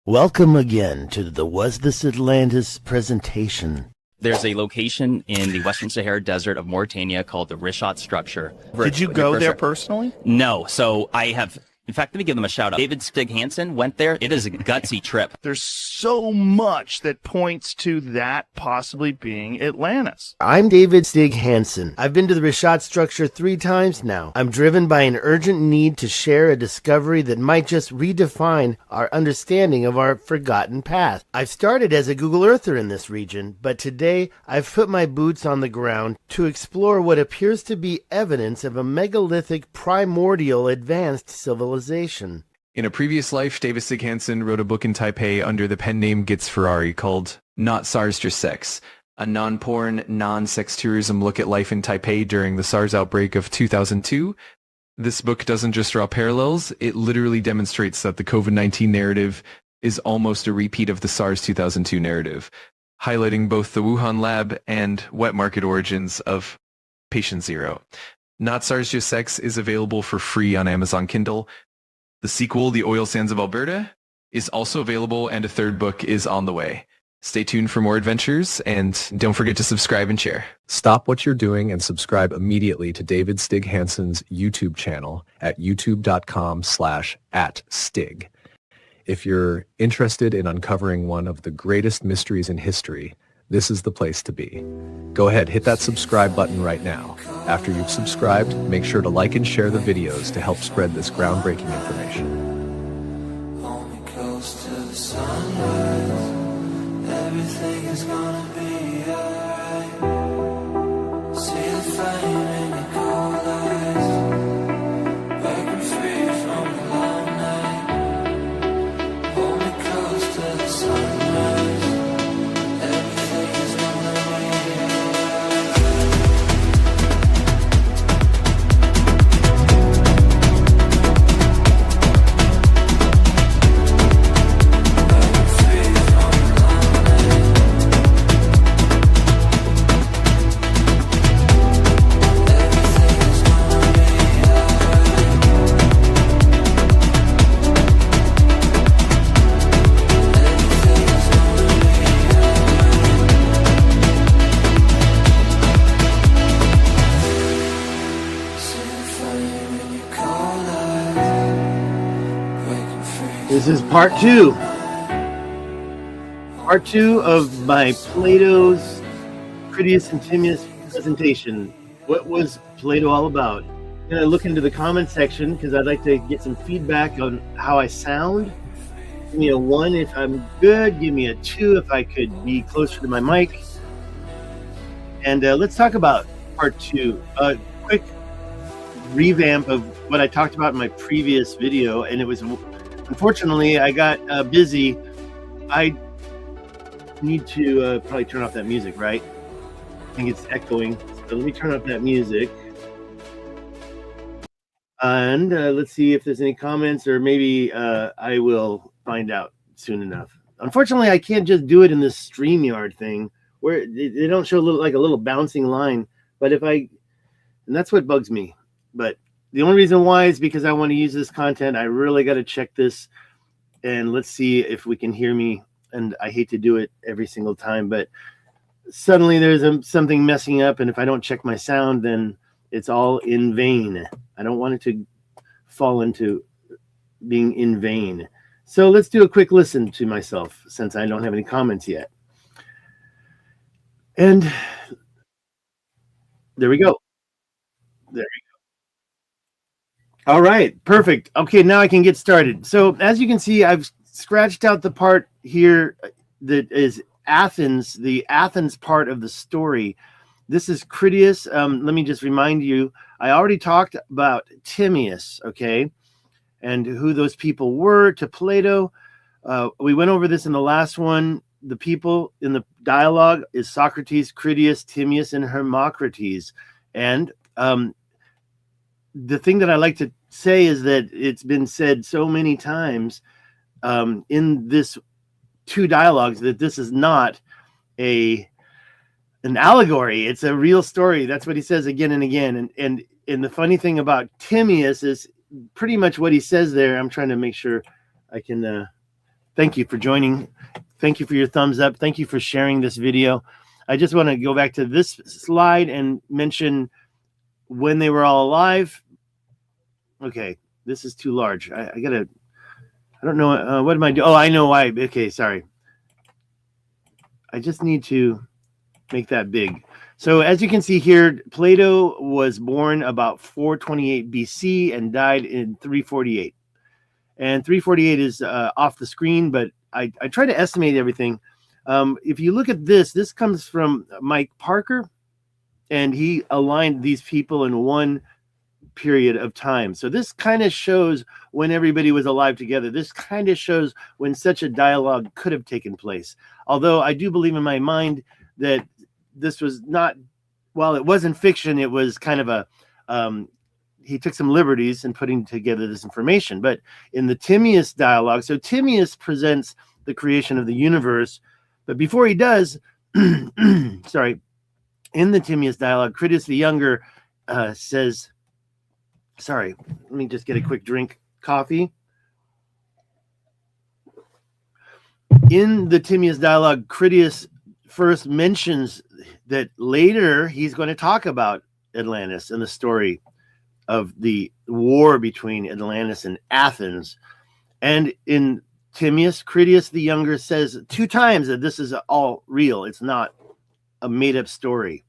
Welcome again to the Was This Atlantis presentation. There's a location in the Western Sahara Desert of Mauritania called the Richat Structure. Did you go there personally? No. So I have, in fact, let me give them a shout out. David Stig Hansen went there. It is a gutsy trip. There's so much that points to that possibly being Atlantis. I'm David Stig Hansen. I've been to the Richat Structure 3 times now. I'm driven by an urgent need to share a discovery that might just redefine our understanding of our forgotten past. I've started as a Google Earther in this region, but today I've put my boots on the ground to explore what appears to be evidence of a megalithic primordial advanced civilization. In a previous life, David Stig Hansen wrote a book in Taipei under the pen name Gitz Ferrari called Not SARS Just Sex, a non-porn, non-sex tourism look at life in Taipei during the SARS outbreak of 2002. This book doesn't just draw parallels, it literally demonstrates that the COVID-19 narrative is almost a repeat of the SARS 2002 narrative, highlighting both the Wuhan lab and wet market origins of Patient Zero. Not SARS Just Sex is available for free on Amazon Kindle. The sequel, The Oil Sands of Alberta, is also available, and a third book is on the way. Stay tuned for more adventures, and don't forget to subscribe and share. Stop what you're doing and subscribe immediately to David Stig Hansen's YouTube channel at youtube.com/@Stig. If you're interested in uncovering one of the greatest mysteries in history, this is the place to be. Go ahead, hit that subscribe button right now. After you've subscribed, make sure to like and share the videos to help spread this groundbreaking information. Hold me close to the sunrise. Everything is gonna be alright. See the flame in your cold eyes. Breaking free from the long night. Hold me close to the sunrise. Everything is gonna be This is part 2. Part 2 of my Plato's Critias and Timaeus presentation. What was Plato all about? I'm going to look into the comment section because I'd like to get some feedback on how I sound. Give me a 1 if I'm good. Give me a 2 if I could be closer to my mic. And let's talk about part 2. A quick revamp of what I talked about in my previous video, and it was... Unfortunately, I got busy. I need to probably turn off that music, right? I think it's echoing. So let me turn off that music. And let's see if there's any comments, or maybe I will find out soon enough. Unfortunately, I can't just do it in this StreamYard thing where they don't show like a little bouncing line. But and that's what bugs me. But the only reason why is because I want to use this content. I really got to check this, and let's see if we can hear me. And I hate to do it every single time, but suddenly there's something messing up, and if I don't check my sound, then it's all in vain. I don't want it to fall into being in vain. So let's do a quick listen to myself since I don't have any comments yet. And there we go. There we go. All right, perfect. Okay, now I can get started. So as you can see, I've scratched out the part here that is Athens, the Athens part of the story. This is Critias. Let me just remind you, I already talked about Timaeus, okay, and who those people were to Plato. We went over this in the last one. The people in the dialogue is Socrates, Critias, Timaeus, and Hermocrates. And the thing that I like to say is that it's been said so many times in this 2 dialogues that this is not an allegory. It's a real story. That's what he says again and again. And the funny thing about Timaeus is pretty much what he says there. I'm trying to make sure I can Thank you for joining. Thank you for your thumbs up. Thank you for sharing this video. I just want to go back to this slide and mention when they were all alive. Okay, this is too large. I don't know. What am I doing? Oh, I know why. Okay, sorry. I just need to make that big. So as you can see here, Plato was born about 428 BC and died in 348. And 348 is off the screen, but I try to estimate everything. If you look at this comes from Mike Parker, and he aligned these people in one period of time. So this kind of shows when everybody was alive together. This kind of shows when such a dialogue could have taken place. Although I do believe in my mind that this was not, while it wasn't fiction, it was kind of a, he took some liberties in putting together this information. But in the Timaeus dialogue, so Timaeus presents the creation of the universe, but before he does, sorry, in the Timaeus dialogue, Critias the Younger says, sorry, let me just get a quick drink, coffee. In the Timaeus dialogue, Critias first mentions that later he's going to talk about Atlantis and the story of the war between Atlantis and Athens. And in Timaeus, Critias the Younger says 2 times that this is all real. It's not a made-up story.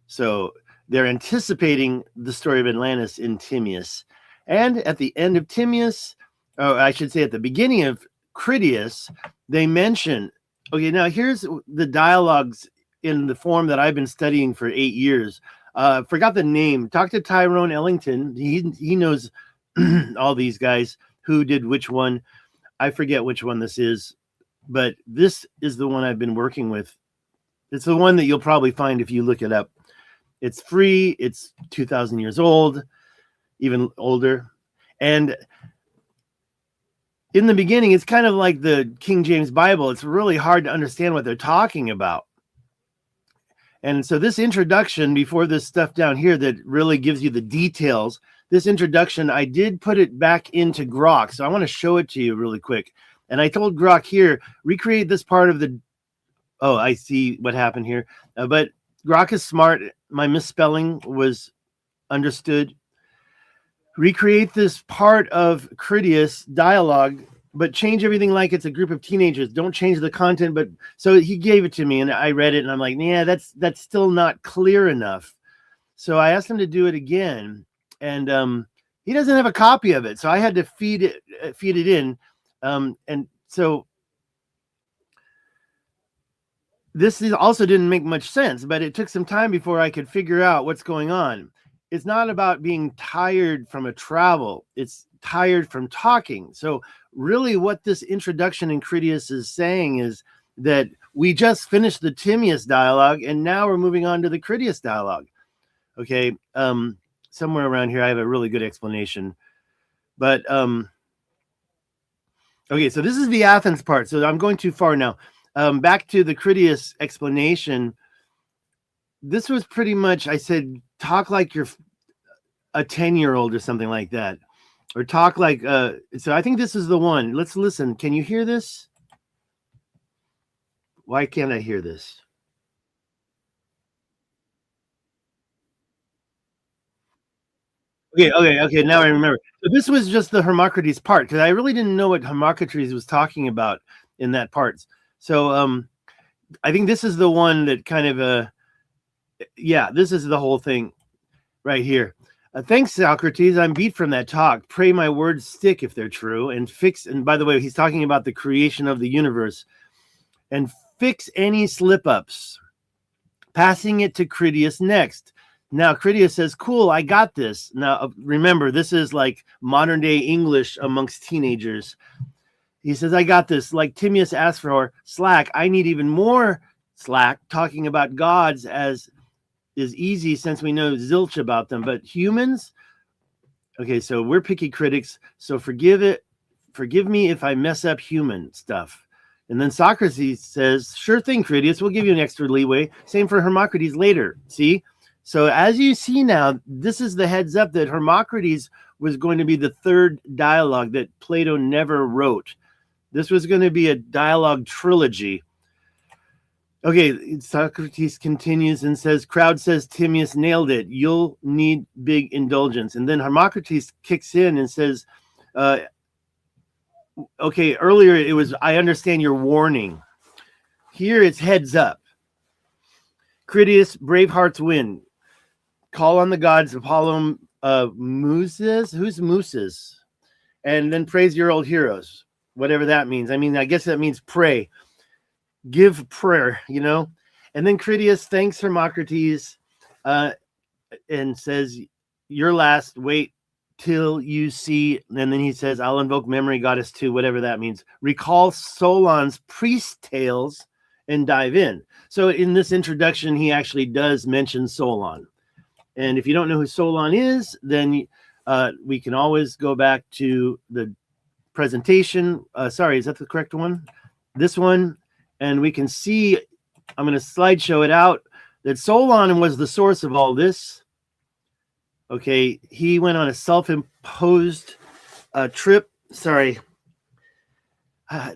So they're anticipating the story of Atlantis in Timaeus. And at the end of Timaeus, or I should say at the beginning of Critias, they mention, okay, now here's the dialogues in the form that I've been studying for 8 years. Forgot the name. Talk to Tyrone Ellington. He knows all these guys who did which one. I forget which one this is, but this is the one I've been working with. It's the one that you'll probably find if you look it up. It's free. It's 2,000 years old, even older. And in the beginning, it's kind of like the King James Bible. It's really hard to understand what they're talking about. And so this introduction, before this stuff down here that really gives you the details, this introduction, I did put it back into Grok. So I want to show it to you really quick. And I told Grok here, recreate this part of the, oh, I see what happened here. But Grok is smart. My misspelling was understood. Recreate this part of Critias dialogue, but change everything like it's a group of teenagers. Don't change the content. But so he gave it to me and I read it and I'm like, yeah, that's still not clear enough. So I asked him to do it again, and he doesn't have a copy of it. So I had to feed it in. And so this also didn't make much sense, but it took some time before I could figure out what's going on. It's not about being tired from a travel. It's tired from talking. So really what this introduction in Critias is saying is that we just finished the Timaeus dialogue and now we're moving on to the Critias dialogue. Okay. Somewhere around here, I have a really good explanation, but, okay. So this is the Athens part. So I'm going too far now. Back to the Critias explanation. This was pretty much, I said, talk like you're a 10-year-old or something like that, or talk like, so I think this is the one. Let's listen. Can you hear this? Why can't I hear this? Okay. Now I remember. So this was just the Hermocrates part, because I really didn't know what Hermocrates was talking about in that part. So I think this is the one that kind of, yeah, this is the whole thing right here. Thanks, Socrates. I'm beat from that talk. Pray my words stick if they're true, and fix. And by the way, he's talking about the creation of the universe, and fix any slip-ups. Passing it to Critias next. Now Critias says, cool, I got this. Now remember, this is like modern day English amongst teenagers. He says, I got this. Like Timaeus asked for slack, I need even more slack. Talking about gods as is easy since we know zilch about them, but humans, okay, so we're picky critics, so forgive me if I mess up human stuff. And then Socrates says, sure thing, Critias, we'll give you an extra leeway. Same for Hermocrates later. See? So as you see now, this is the heads up that Hermocrates was going to be the third dialogue that Plato never wrote. This was going to be a dialogue trilogy. Okay, Socrates continues and says, crowd says Timaeus nailed it. You'll need big indulgence. And then Hermocrates kicks in and says, okay, earlier it was, I understand your warning. Here it's heads up. Critias, brave hearts win. Call on the gods, Apollo, Muses. Who's Muses? And then praise your old heroes, whatever that means. I mean, I guess that means pray. Give prayer, you know. And then Critias thanks Hermocrates and says, "Your last. Wait till you see." And then he says, "I'll invoke memory goddess too," whatever that means. Recall Solon's priest tales and dive in. So in this introduction, he actually does mention Solon. And if you don't know who Solon is, then we can always go back to the presentation. Sorry, is that the correct one? This one. And we can see, I'm going to slideshow it out, that Solon was the source of all this. Okay, he went on a self-imposed trip. Sorry,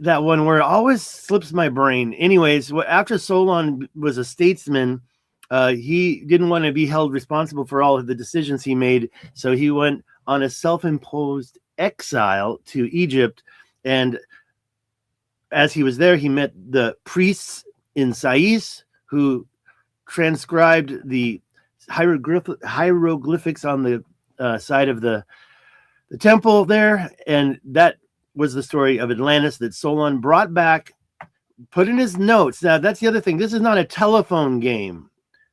that one word always slips my brain. Anyways, after Solon was a statesman, he didn't want to be held responsible for all of the decisions he made. So he went on a self-imposed exile to Egypt, and as he was there, he met the priests in Sais who transcribed the hieroglyphics on the side of the temple there. And that was the story of Atlantis that Solon brought back, put in his notes. Now, that's the other thing. This is not a telephone game.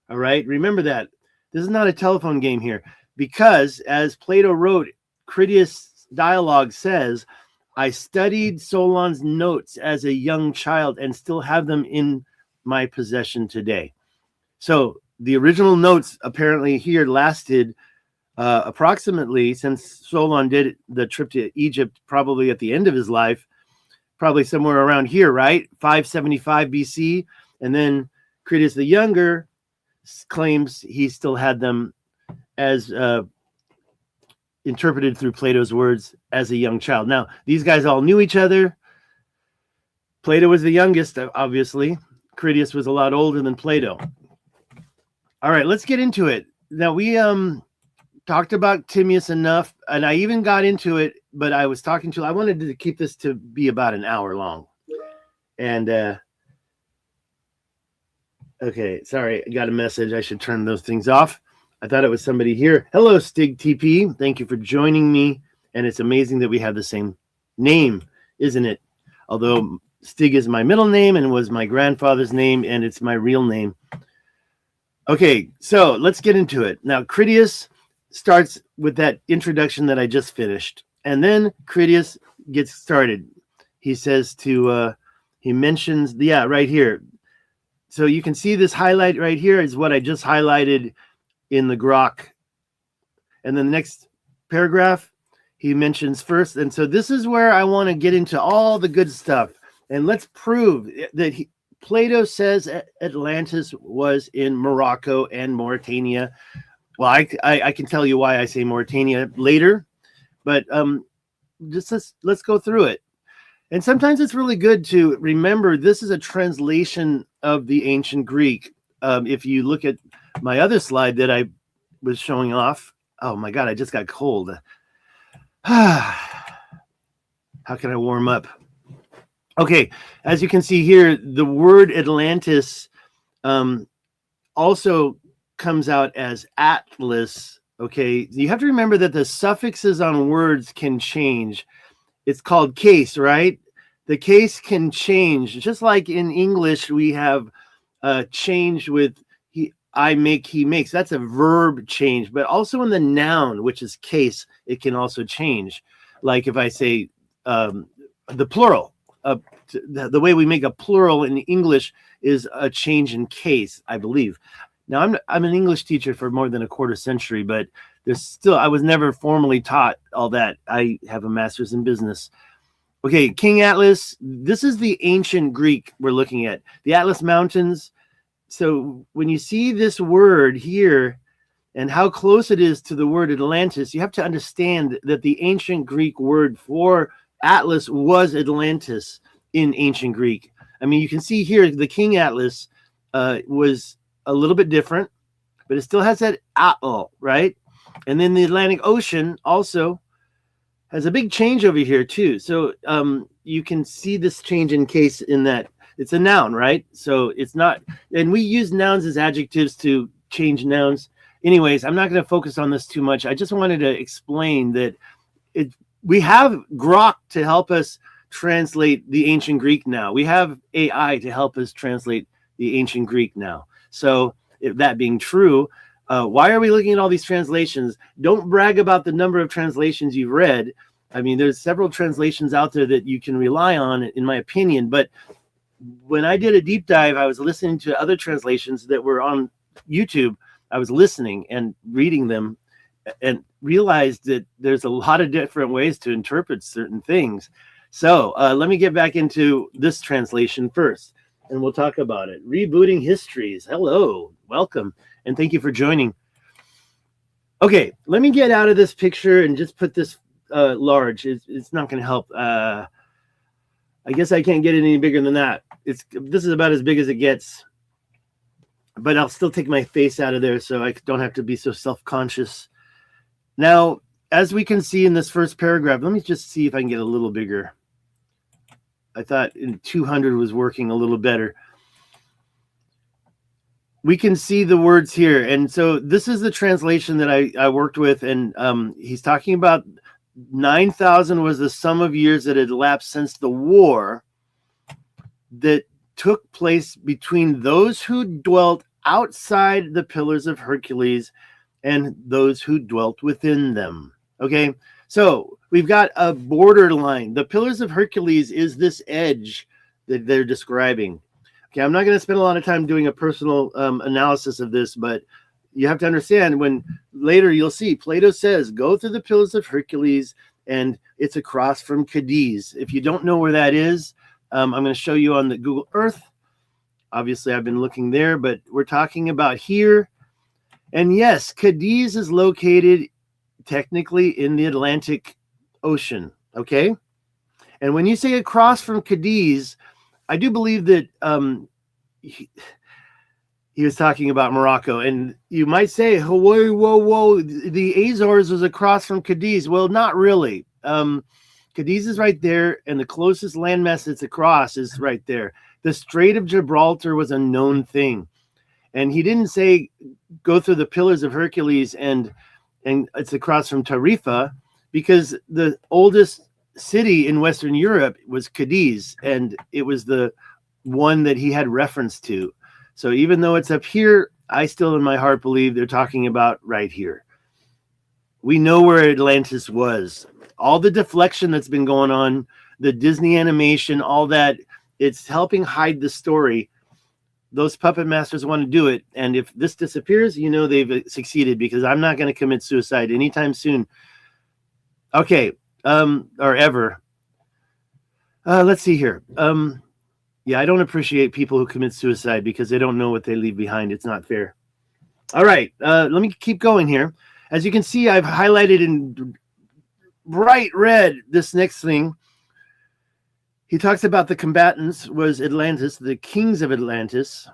All right. Remember that. This is not a telephone game here, because as Plato wrote, Critias' dialogue says, I studied Solon's notes as a young child and still have them in my possession today. So the original notes apparently here lasted approximately, since Solon did the trip to Egypt probably at the end of his life, probably somewhere around here, right? 575 BC. And then Critias the Younger claims he still had them as interpreted through Plato's words as a young child. Now, these guys all knew each other. Plato was the youngest, obviously. Critias was a lot older than Plato. All right, let's get into it. Now, we talked about Timaeus enough, and I even got into it, but I wanted to keep this to be about an hour long. And, okay, sorry, I got a message. I should turn those things off. I thought it was somebody here. Hello, Stig TP. Thank you for joining me. And it's amazing that we have the same name, isn't it? Although Stig is my middle name and was my grandfather's name, and it's my real name. Okay, so let's get into it. Now, Critias starts with that introduction that I just finished. And then Critias gets started. He says he mentions, right here. So you can see this highlight right here is what I just highlighted in the grok. And then the next paragraph, he mentions first. And so this is where I want to get into all the good stuff. And let's prove that Plato says Atlantis was in Morocco and Mauritania. Well, I can tell you why I say Mauritania later, but let's go through it. And sometimes it's really good to remember this is a translation of the ancient Greek. If you look at my other slide that I was showing off, oh my God, I just got cold. How can I warm up? Okay, as you can see here, the word Atlantis also comes out as Atlas. Okay, you have to remember that the suffixes on words can change. It's called case, right? The case can change. Just like in English, we have change with I make, he makes. That's a verb change. But also in the noun, which is case, it can also change. Like if I say the plural, the way we make a plural in English is a change in case, I believe. Now, I'm an English teacher for more than a quarter century, but I was never formally taught all that. I have a master's in business. Okay, King Atlas, this is the ancient Greek we're looking at. The Atlas Mountains. So when you see this word here and how close it is to the word Atlantis, you have to understand that the ancient Greek word for Atlas was Atlantis in ancient Greek. I mean, you can see here the King Atlas was a little bit different, but it still has that Atl, right? And then the Atlantic Ocean also has a big change over here too. So you can see this change in case in that it's a noun, right? So it's not, and we use nouns as adjectives to change nouns. Anyways, I'm not going to focus on this too much. I just wanted to explain that we have Grok to help us translate the ancient Greek now. We have AI to help us translate the ancient Greek now. So if that being true, why are we looking at all these translations? Don't brag about the number of translations you've read. I mean, there's several translations out there that you can rely on, in my opinion. But when I did a deep dive, I was listening to other translations that were on YouTube. I was listening and reading them and realized that there's a lot of different ways to interpret certain things. So let me get back into this translation first, and we'll talk about it. Rebooting Histories. Hello, welcome, and thank you for joining. Okay, let me get out of this picture and just put this large. It's not going to help. I guess I can't get it any bigger than that. This is about as big as it gets, but I'll still take my face out of there so I don't have to be so self-conscious. Now, as we can see in this first paragraph, let me just see if I can get a little bigger. I thought in 200 was working a little better. We can see the words here. And so this is the translation that I worked with. And he's talking about 9,000 was the sum of years that had elapsed since the war that took place between those who dwelt outside the Pillars of Hercules and those who dwelt within them. Okay, so we've got a borderline. The Pillars of Hercules is this edge that they're describing. Okay, I'm not going to spend a lot of time doing a personal analysis of this, but you have to understand when later you'll see Plato says, go through the Pillars of Hercules, and it's across from Cadiz. If you don't know where that is, I'm going to show you on the Google Earth. Obviously, I've been looking there, but we're talking about here. And yes, Cadiz is located technically in the Atlantic Ocean, okay? And when you say across from Cadiz, I do believe that he was talking about Morocco. And you might say, whoa, the Azores was across from Cadiz. Well, not really. Cadiz is right there, and the closest landmass it's across is right there. The Strait of Gibraltar was a known thing. And he didn't say go through the Pillars of Hercules and it's across from Tarifa, because the oldest city in Western Europe was Cadiz, and it was the one that he had reference to. So even though it's up here, I still in my heart believe they're talking about right here. We know where Atlantis was. All the deflection that's been going on, the Disney animation, all that, it's helping hide the story. Those puppet masters want to do it. And if this disappears, you know they've succeeded, because I'm not going to commit suicide anytime soon. Okay, or ever. Let's see here. Yeah, I don't appreciate people who commit suicide because they don't know what they leave behind. It's not fair. All right, let me keep going here. As you can see, I've highlighted in bright red this next thing. He talks about the combatants was Atlantis, the kings of Atlantis.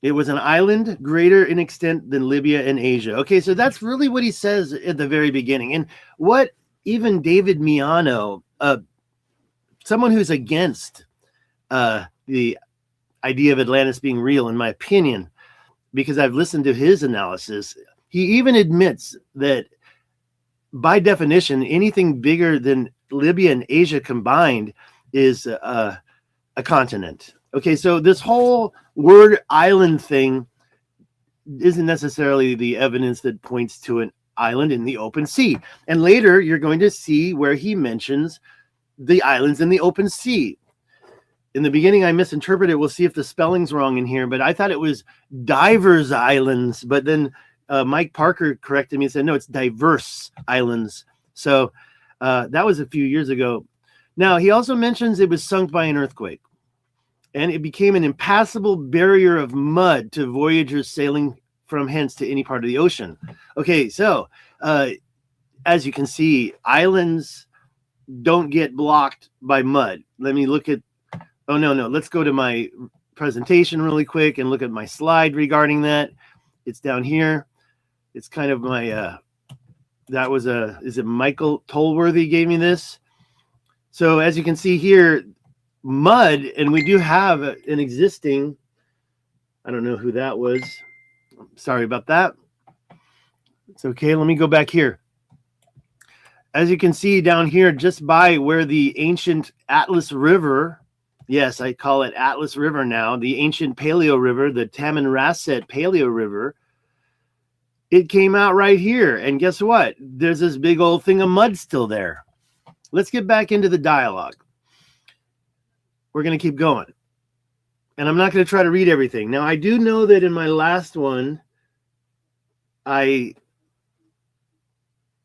It was an island greater in extent than Libya and Asia. Okay, so that's really what he says at the very beginning. And what even David Miano, someone who's against the idea of Atlantis being real, in my opinion, because I've listened to his analysis, he even admits that by definition, anything bigger than Libya and Asia combined is a continent. Okay, so this whole word island thing isn't necessarily the evidence that points to an island in the open sea. And later you're going to see where he mentions the islands in the open sea. In the beginning, I misinterpreted. We'll see if the spelling's wrong in here, but I thought it was divers islands. But then Mike Parker corrected me and said, no, it's diverse islands. So that was a few years ago. Now, he also mentions it was sunk by an earthquake, and it became an impassable barrier of mud to voyagers sailing from hence to any part of the ocean. Okay, so as you can see, islands, don't get blocked by mud. Let me look at, oh, no. Let's go to my presentation really quick and look at my slide regarding that. It's down here. It's kind of my, that was is it Michael Tolworthy gave me this? So as you can see here, mud, and we do have an existing, I don't know who that was. Sorry about that. It's okay. Let me go back here. As you can see down here, just by where the ancient Atlas River, yes, I call it Atlas River now, the ancient Paleo River, the Tamanrasset Paleo River, it came out right here. And guess what? There's this big old thing of mud still there. Let's get back into the dialogue. We're going to keep going. And I'm not going to try to read everything. Now, I do know that in my last one, I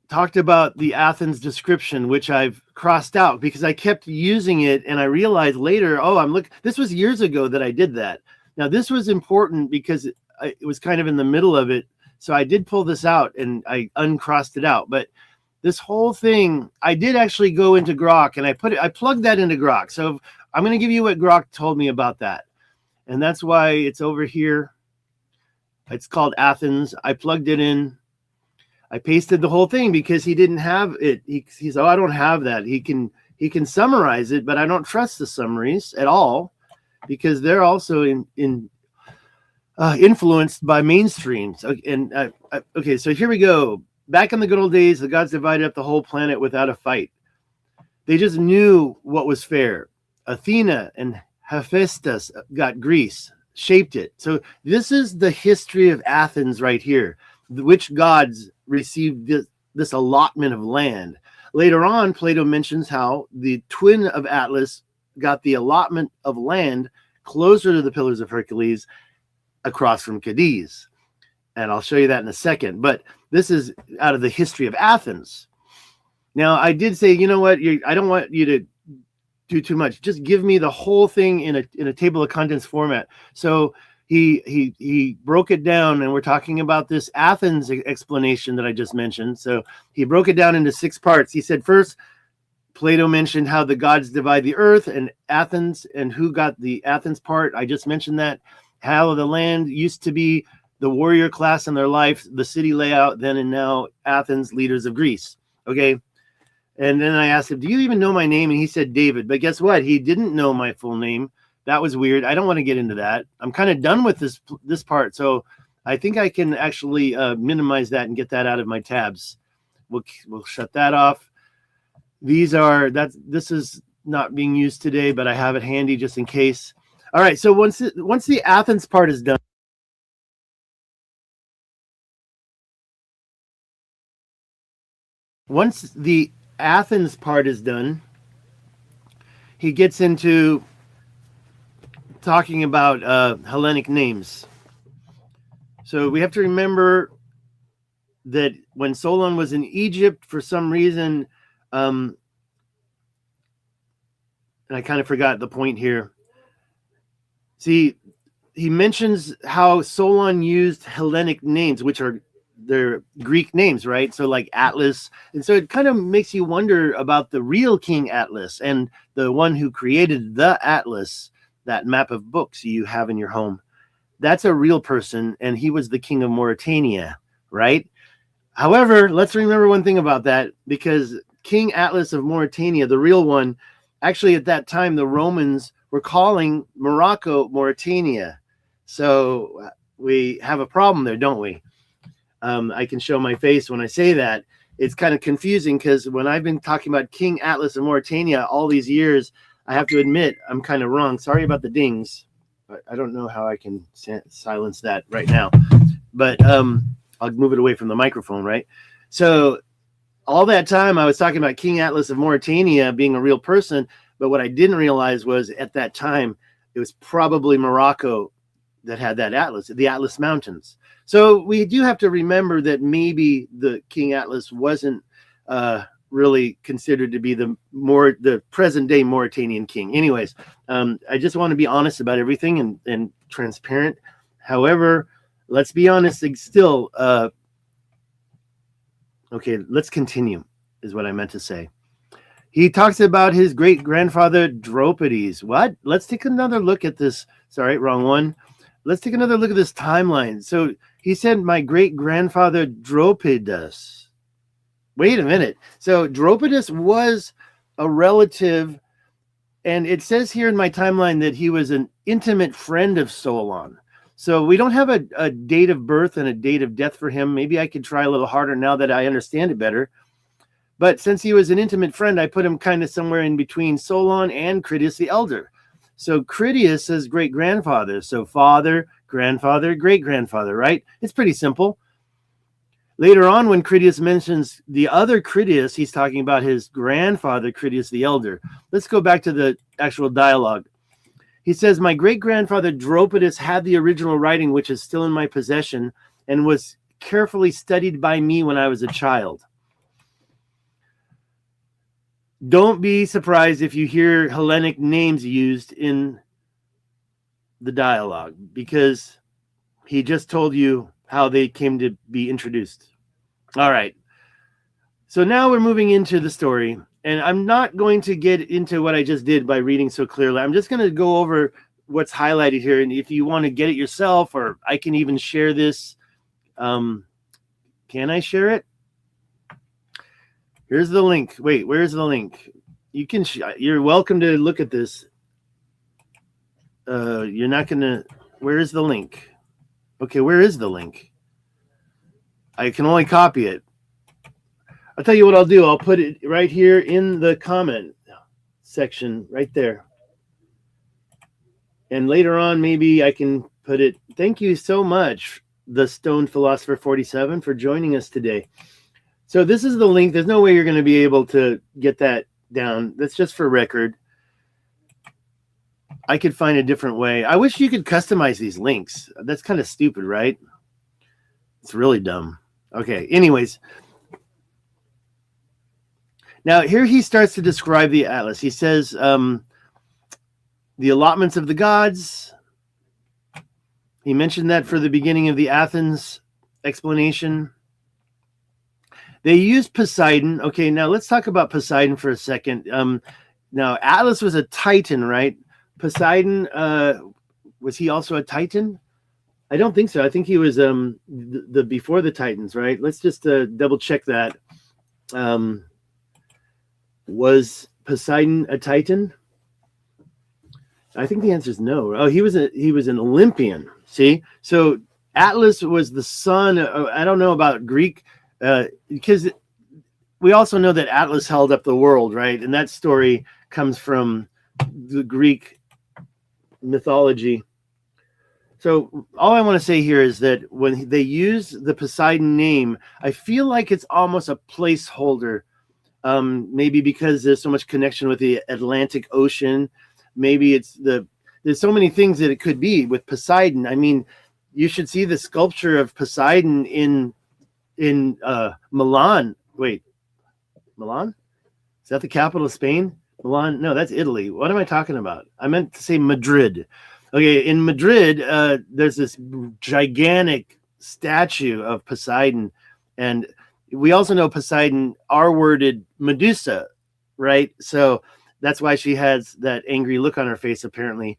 talked about the Athens description, which I've crossed out because I kept using it. And I realized later, oh, this was years ago that I did that. Now, this was important because it was kind of in the middle of it. So I did pull this out and I uncrossed it out. But this whole thing, I did actually go into Grok and I plugged that into Grok. So I'm going to give you what Grok told me about that. And that's why it's over here. It's called Athens. I plugged it in. I pasted the whole thing because he didn't have it. He said, oh, I don't have that. He can summarize it, but I don't trust the summaries at all because they're also influenced by mainstreams. Okay, so here we go. Back in the good old days, the gods divided up the whole planet without a fight. They just knew what was fair. Athena and Hephaestus got Greece, shaped it. So this is the history of Athens right here. Which gods received this allotment of land. Later on, Plato mentions how the twin of Atlas got the allotment of land closer to the Pillars of Hercules across from Cadiz. And I'll show you that in a second. But this is out of the history of Athens. Now, I did say, you know what? I don't want you to do too much. Just give me the whole thing in a table of contents format. So he broke it down, and we're talking about this Athens explanation that I just mentioned. So he broke it down into 6 parts. He said first, Plato mentioned how the gods divide the earth and Athens, and who got the Athens part. I just mentioned that. How the land used to be the warrior class in their life, the city layout then and now, Athens, leaders of Greece. Okay. And then I asked him, do you even know my name? And he said, David. But guess what? He didn't know my full name. That was weird. I don't want to get into that. I'm kind of done with this part. So I think I can actually minimize that and get that out of my tabs. We'll shut that off. This is not being used today, but I have it handy just in case. All right. So once the Athens part is done, he gets into talking about Hellenic names. So we have to remember that when Solon was in Egypt, for some reason, and I kind of forgot the point here. See, he mentions how Solon used Hellenic names, which are their Greek names, right? So like Atlas. And so it kind of makes you wonder about the real King Atlas and the one who created the Atlas, that map of books you have in your home. That's a real person, and he was the king of Mauritania, right? However, let's remember one thing about that, because King Atlas of Mauritania, the real one, actually at that time, the Romans were calling Morocco Mauritania. So we have a problem there, don't we? I can show my face when I say that. It's kind of confusing because when I've been talking about King Atlas of Mauritania all these years, I have to admit I'm kind of wrong. Sorry about the dings. I don't know how I can silence that right now, but I'll move it away from the microphone, right? So all that time I was talking about King Atlas of Mauritania being a real person, but what I didn't realize was at that time it was probably Morocco that had that Atlas, the Atlas Mountains. So we do have to remember that maybe the King Atlas wasn't really considered to be the present day Mauritanian king. Anyways, I just want to be honest about everything and transparent. However, let's be honest still. Okay, let's continue is what I meant to say. He talks about his great grandfather Dropides. What? Let's take another look at this. Sorry, wrong one. Let's take another look at this timeline. So he said, my great grandfather Dropides. Wait a minute. So Dropides was a relative, and it says here in my timeline that he was an intimate friend of Solon. So we don't have a date of birth and a date of death for him. Maybe I could try a little harder now that I understand it better. But since he was an intimate friend, I put him kind of somewhere in between Solon and Critias the Elder. So Critias is great-grandfather. So father, grandfather, great-grandfather, right? It's pretty simple. Later on, when Critias mentions the other Critias, he's talking about his grandfather, Critias the Elder. Let's go back to the actual dialogue. He says, my great-grandfather Dropides had the original writing, which is still in my possession, and was carefully studied by me when I was a child. Don't be surprised if you hear Hellenic names used in the dialogue, because he just told you how they came to be introduced. All right. So now we're moving into the story, and I'm not going to get into what I just did by reading so clearly. I'm just going to go over what's highlighted here, and if you want to get it yourself, or I can even share this. Can I share it? Here's the link. Wait, where's the link? You can. You're welcome to look at this. You're not gonna. Where is the link? Okay, where is the link? I can only copy it. I'll tell you what I'll do. I'll put it right here in the comment section, right there. And later on, maybe I can put it. Thank you so much, the Stoned Philosopher 47, for joining us today. So this is the link. There's no way you're going to be able to get that down. That's just for record. I could find a different way. I wish you could customize these links. That's kind of stupid, right? It's really dumb. Okay, anyways. Now here he starts to describe the Atlas. He says the allotments of the gods. He mentioned that for the beginning of the Athens explanation. They used Poseidon. Okay, now let's talk about Poseidon for a second. Now, Atlas was a Titan, right? Poseidon, was he also a Titan? I don't think so. I think he was the before the Titans, right? Let's just double check that. Was Poseidon a Titan? I think the answer is no. Oh, he was an Olympian. See, so Atlas was the son. I don't know about Greek. Because we also know that Atlas held up the world, right? And that story comes from the Greek mythology. So all I want to say here is that when they use the Poseidon name, I feel like it's almost a placeholder. Maybe because there's so much connection with the Atlantic Ocean. Maybe there's so many things that it could be with Poseidon. I mean, you should see the sculpture of Poseidon in Milan. Wait, Milan? Is that the capital of Spain? Milan? No, that's Italy. What am I talking about? I meant to say Madrid. Okay, in Madrid, there's this gigantic statue of Poseidon, and we also know Poseidon R-worded Medusa, right? So that's why she has that angry look on her face. Apparently,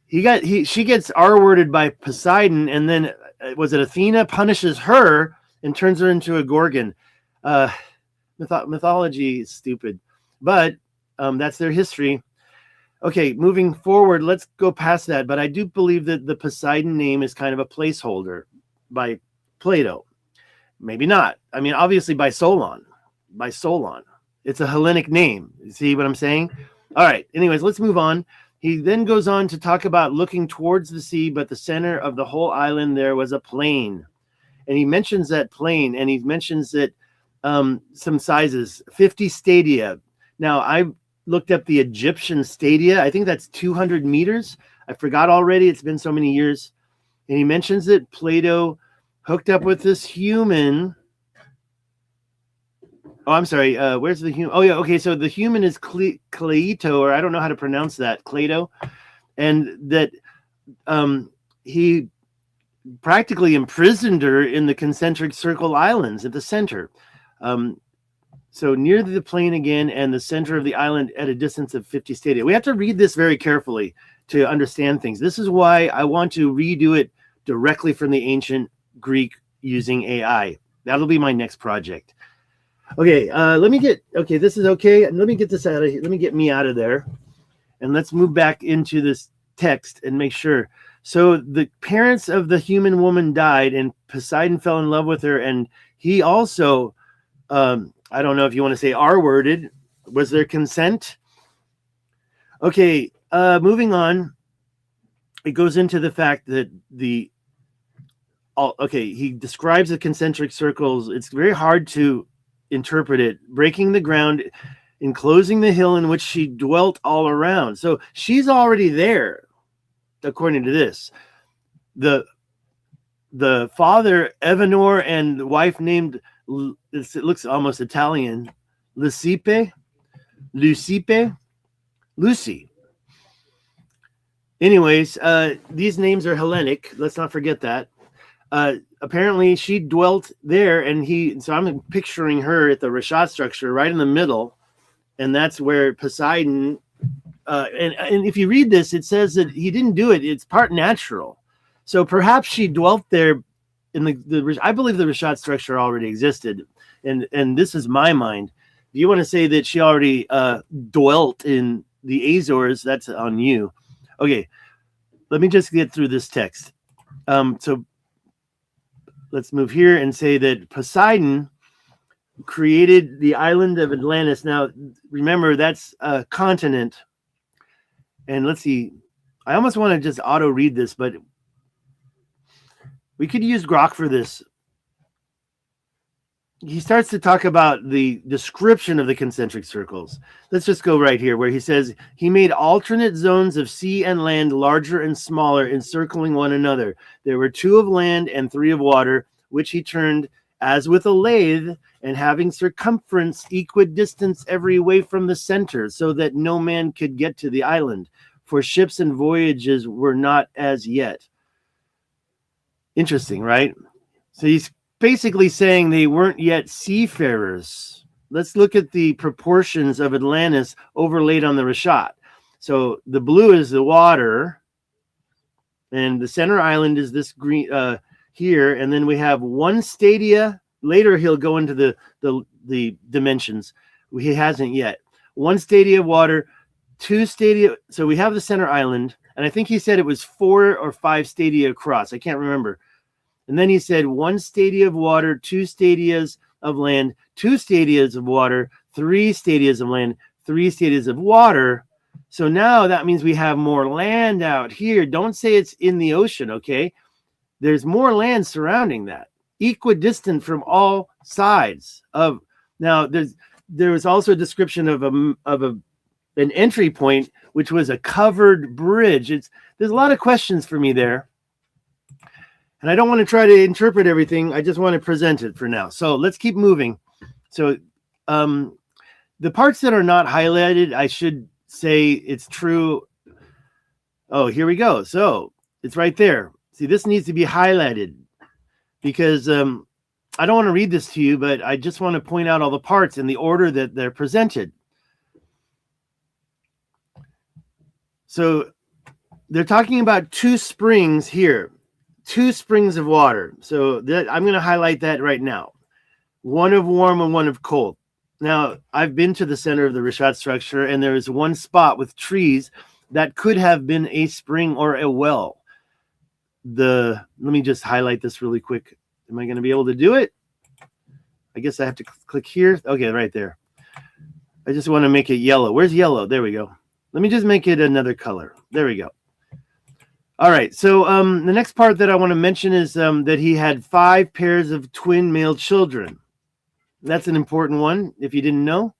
she gets R-worded by Poseidon, and then was it Athena punishes her and turns her into a Gorgon. Mythology is stupid, but that's their history. Okay, moving forward, let's go past that. But I do believe that the Poseidon name is kind of a placeholder by Plato. Maybe not. I mean, obviously by Solon. By Solon. It's a Hellenic name. You see what I'm saying? All right. Anyways, let's move on. He then goes on to talk about looking towards the sea, but the center of the whole island there was a plain. And he mentions that plain, and he mentions that some sizes, 50 stadia. Now, I looked up the Egyptian stadia. I think that's 200 meters. I forgot already. It's been so many years. And he mentions that Plato hooked up with this human. Oh, I'm sorry. Where's the human? Oh, yeah. Okay. So the human is Cleito, or I don't know how to pronounce that, Plato. And that he practically imprisoned her in the concentric circle islands at the center. So near the plain again, and the center of the island at a distance of 50 stadia. We have to read this very carefully to understand things. This is why I want to redo it directly from the ancient Greek using AI. That'll be my next project. Okay, this is okay. Let me get this out of here. Let me get me out of there. And let's move back into this text and make sure. So the parents of the human woman died, and Poseidon fell in love with her, and he also, I don't know if you want to say R-worded. Was there consent? Okay, moving on. It goes into the fact that he describes the concentric circles. It's very hard to interpret it. Breaking the ground, enclosing the hill in which she dwelt all around. So she's already there, according to this. The father, Evanor, and the wife named, it looks almost Italian, Lucy. Anyways, these names are Hellenic. Let's not forget that. Apparently she dwelt there, and so I'm picturing her at the Richat structure right in the middle, and that's where Poseidon, and if you read this, it says that he didn't do it. It's part natural. So perhaps she dwelt there in I believe the Richat structure already existed. And this is my mind. If you want to say that she already dwelt in the Azores, that's on you. Okay, let me just get through this text. So let's move here and say that Poseidon created the island of Atlantis. Now, remember, that's a continent. And let's see. I almost want to just auto read this, but we could use Grok for this. He starts to talk about the description of the concentric circles. Let's just go right here where he says, he made alternate zones of sea and land, larger and smaller, encircling one another. There were 2 of land and 3 of water, which he turned as with a lathe, and having circumference equidistant every way from the center, so that no man could get to the island, for ships and voyages were not as yet. Interesting, right? So he's basically saying they weren't yet seafarers. Let's look at the proportions of Atlantis overlaid on the Richat. So the blue is the water, and the center island is this green here, and then we have 1 stadia. Later he'll go into the dimensions. He hasn't yet. 1 stadia of water, 2 stadia. So we have the center island, and I think he said it was 4 or 5 stadia across. I can't remember. And then he said 1 stadia of water, 2 stadias of land, 2 stadias of water, 3 stadias of land, 3 stadias of water. So now that means we have more land out here. Don't say it's in the ocean, okay? There's more land surrounding that, equidistant from all sides of. Now there was also a description of an entry point, which was a covered bridge. There's a lot of questions for me there. And I don't want to try to interpret everything. I just want to present it for now. So let's keep moving. So the parts that are not highlighted, I should say it's true. Oh, here we go. So it's right there. See, this needs to be highlighted because I don't want to read this to you, but I just want to point out all the parts in the order that they're presented. So they're talking about 2 springs here. 2 springs of water. So I'm going to highlight that right now. 1 of warm and 1 of cold. Now, I've been to the center of the Richat structure, and there is 1 spot with trees that could have been a spring or a well. Let me just highlight this really quick. Am I going to be able to do it? I guess I have to click here. Okay, right there. I just want to make it yellow. Where's yellow? There we go. Let me just make it another color. There we go. All right, so the next part that I want to mention is that he had 5 pairs of twin male children. That's an important one, if you didn't know.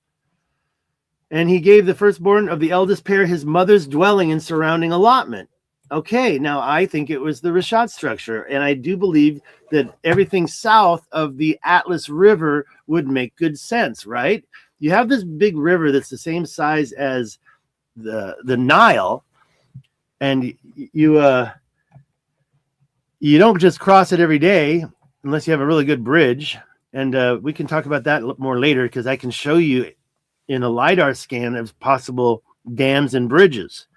And he gave the firstborn of the eldest pair his mother's dwelling and surrounding allotment. Okay, now I think it was the Richat structure, and I do believe that everything south of the Atlas River would make good sense, right? You have this big river that's the same size as the Nile, and you don't just cross it every day unless you have a really good bridge. And we can talk about that more later, because I can show you in a LiDAR scan of possible dams and bridges.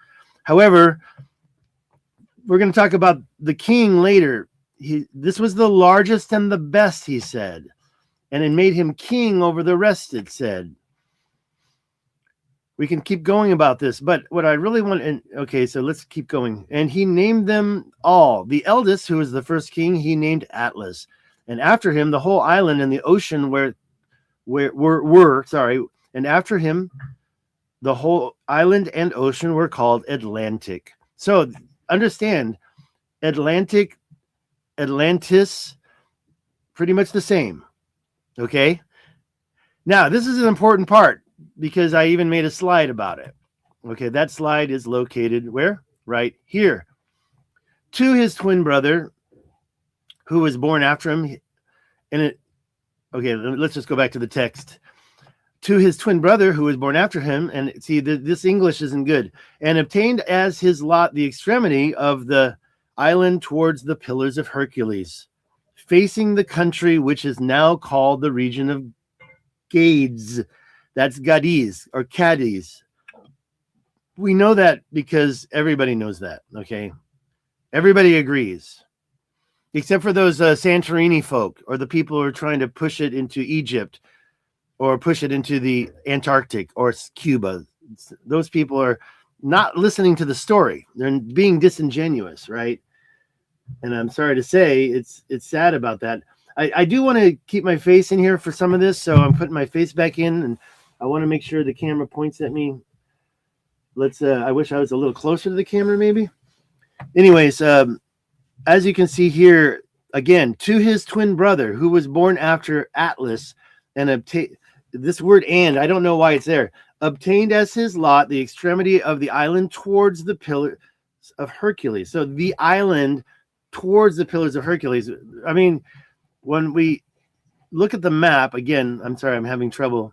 However, we're going to talk about the king later. This was the largest and the best, he said, and it made him king over the rest, it said. We can keep going about this, but what I really want, okay, so let's keep going. And he named them all. The eldest, who was the first king, he named Atlas. And after him, the whole island and the ocean and after him, the whole island and ocean were called Atlantic. So understand, Atlantic, Atlantis, pretty much the same. Okay. Now, this is an important part, because I even made a slide about it. Okay, that slide is located where? Right here. To his twin brother, who was born after him, okay, let's just go back to the text. To his twin brother, who was born after him, and see, this English isn't good, and obtained as his lot the extremity of the island towards the Pillars of Hercules, facing the country which is now called the region of Gades. That's Gades or Cadiz. We know that because everybody knows that, okay? Everybody agrees, except for those Santorini folk, or the people who are trying to push it into Egypt or push it into the Antarctic or Cuba. Those people are not listening to the story. They're being disingenuous, right? And I'm sorry to say, it's sad about that. I do want to keep my face in here for some of this, so I'm putting my face back in, and I want to make sure the camera points at me. I wish I was a little closer to the camera, maybe. Anyways, as you can see here, again, to his twin brother, who was born after Atlas, and obtained, this word "and," I don't know why it's there, obtained as his lot the extremity of the island towards the Pillars of Hercules. So the island towards the Pillars of Hercules. I mean, when we look at the map, again, I'm sorry, I'm having trouble.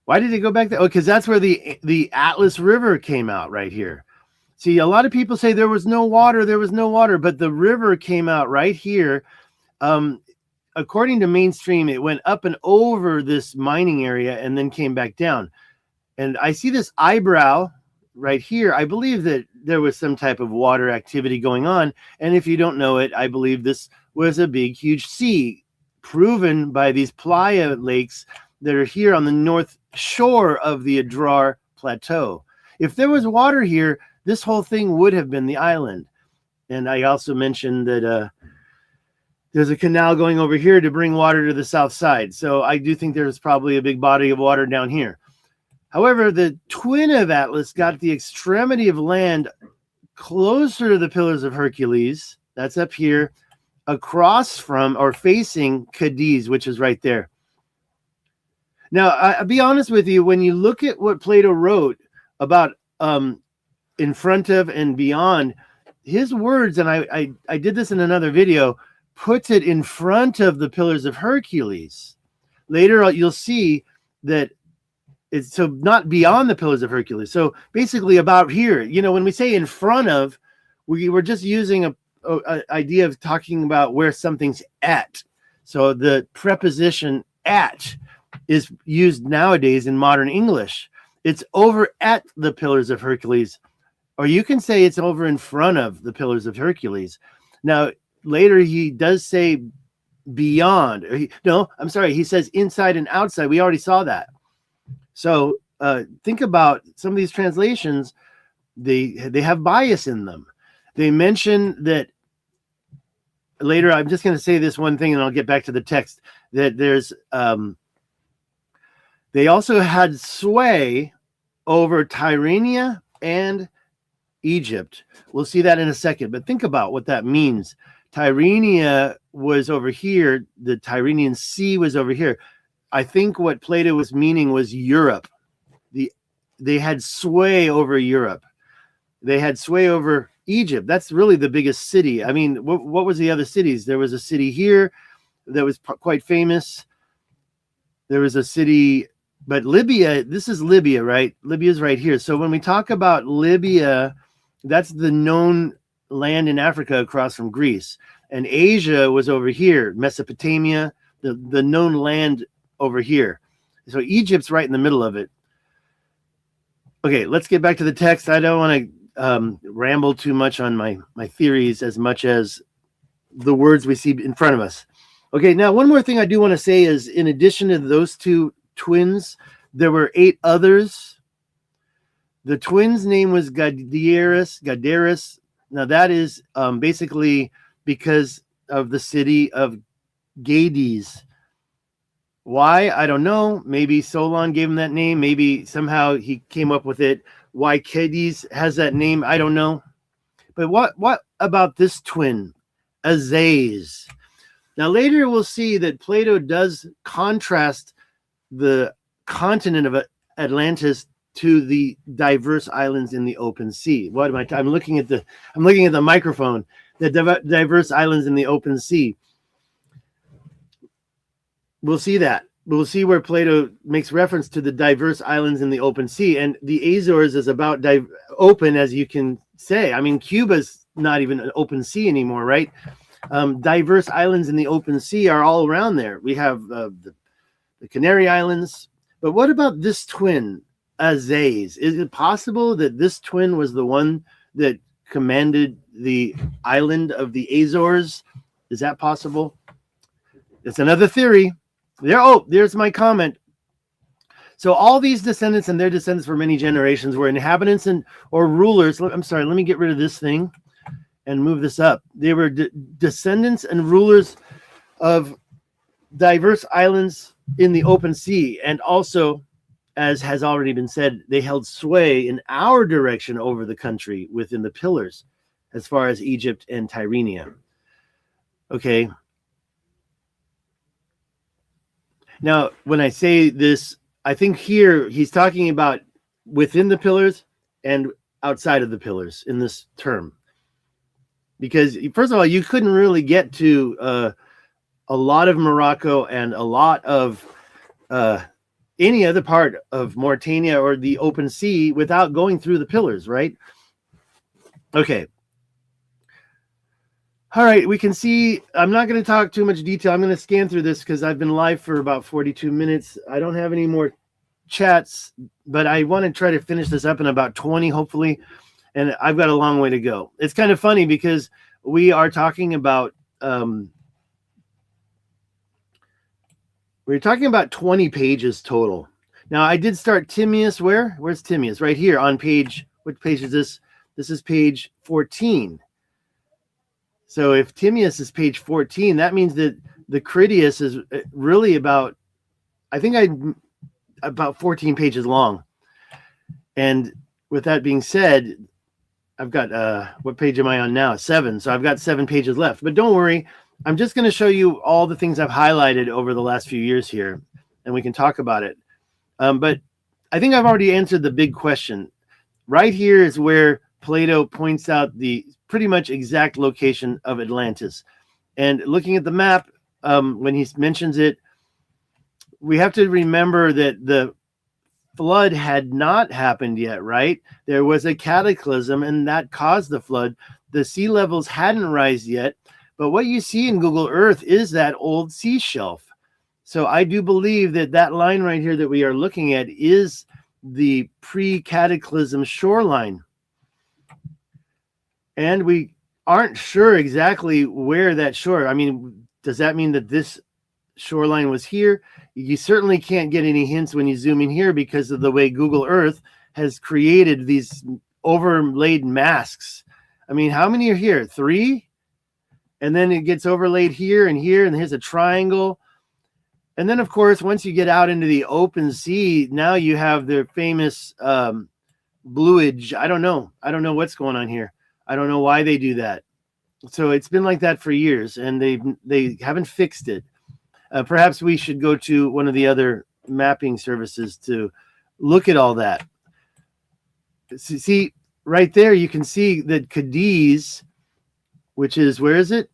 Why did it go back there? Oh, because that's where the Atlas River came out, right here. See, a lot of people say there was no water, but the river came out right here. According to mainstream, it went up and over this mining area and then came back down. And I see this eyebrow right here. I believe that there was some type of water activity going on. And if you don't know it, I believe this was a big, huge sea, proven by these playa lakes that are here on the north shore of the Adrar Plateau. If there was water here, this whole thing would have been the island. And I also mentioned that there's a canal going over here to bring water to the south side. So I do think there's probably a big body of water down here. However, the twin of Atlas got the extremity of land closer to the Pillars of Hercules. That's up here, across from or facing Cadiz, which is right there. Now, I'll be honest with you, when you look at what Plato wrote about in front of and beyond, his words, and I did this in another video, puts it in front of the Pillars of Hercules. Later, you'll see that it's so not beyond the Pillars of Hercules. So basically about here, you know, when we say in front of, we're just using a idea of talking about where something's at. So the preposition at is used nowadays in modern English. It's over at the Pillars of Hercules, or you can say it's over in front of the Pillars of Hercules. Now, later he does say beyond. No, I'm sorry. He says inside and outside. We already saw that. So think about some of these translations. They have bias in them. They mention that later. I'm just going to say this one thing, and I'll get back to the text. That there's they also had sway over Tyrrhenia and Egypt. We'll see that in a second, but think about what that means. Tyrrhenia was over here. The Tyrrhenian Sea was over here. I think what Plato was meaning was Europe. They had sway over Europe. They had sway over Egypt. That's really the biggest city. I mean, what was the other cities? There was a city here that was quite famous. There was a city, but Libya, this is Libya, right? Libya's right here. So when we talk about Libya, that's the known land in Africa across from Greece. and Asia was over here, Mesopotamia, the known land over here. So Egypt's right in the middle of it. Okay, let's get back to the text. I don't want to ramble too much on my theories as much as the words we see in front of us. Okay, now one more thing I do want to say is, in addition to those two twins, there were 8 others. The twins' name was Gadaris. Now that is basically because of the city of Gades. Why? I don't know. Maybe Solon gave him that name. Maybe somehow he came up with it. Why Gades has that name, I don't know. But what about this twin, Azaz? Now later we'll see that Plato does contrast the continent of Atlantis to the diverse islands in the open sea. What am I? I'm looking at the microphone. The diverse islands in the open sea. We'll see that. We'll see where Plato makes reference to the diverse islands in the open sea, and the Azores is about open, as you can say. I mean, Cuba's not even an open sea anymore, right? Diverse islands in the open sea are all around there. We have the Canary Islands, but what about this twin, Azaz? Is it possible that this twin was the one that commanded the island of the Azores? Is that possible? It's another theory. There's my comment. So all these descendants and their descendants for many generations were inhabitants or rulers. I'm sorry, let me get rid of this thing and move this up. They were descendants and rulers of diverse islands in the open sea, and also, as has already been said, they held sway in our direction over the country within the pillars, as far as Egypt and Tyrrhenia. Okay. Now, when I say this, I think here he's talking about within the pillars and outside of the pillars in this term. Because, first of all, you couldn't really get to a lot of Morocco and a lot of any other part of Mauritania or the open sea without going through the pillars, right? Okay. All right, we can see, I'm not going to talk too much detail. I'm going to scan through this because I've been live for about 42 minutes. I don't have any more chats, but I want to try to finish this up in about 20, hopefully. And I've got a long way to go. It's kind of funny because we are talking about, we're talking about 20 pages total. Now, I did start Timaeus. Where's Timaeus? Right here on page, what page is this? This is page 14. So if Timaeus is page 14, that means that the Critias is really about, I think about 14 pages long. And with that being said, I've got, what page am I on now? 7. So I've got 7 pages left. But don't worry, I'm just going to show you all the things I've highlighted over the last few years here, and we can talk about it. But I think I've already answered the big question. Right here is where Plato points out the pretty much exact location of Atlantis. And looking at the map, when he mentions it, we have to remember that the flood had not happened yet, right? There was a cataclysm, and that caused the flood. The sea levels hadn't risen yet, but what you see in Google Earth is that old sea shelf. So I do believe that that line right here that we are looking at is the pre-cataclysm shoreline. And we aren't sure exactly where that shore, I mean, does that mean that this shoreline was here? You certainly can't get any hints when you zoom in here because of the way Google Earth has created these overlaid masks. I mean, how many are here? 3? And then it gets overlaid here, and here's a triangle. And then, of course, once you get out into the open sea, now you have the famous bluage. I don't know what's going on here. I don't know why they do that. So it's been like that for years, and they haven't fixed it. Perhaps we should go to one of the other mapping services to look at all that. See, right there, you can see that Cadiz, which is, where is it?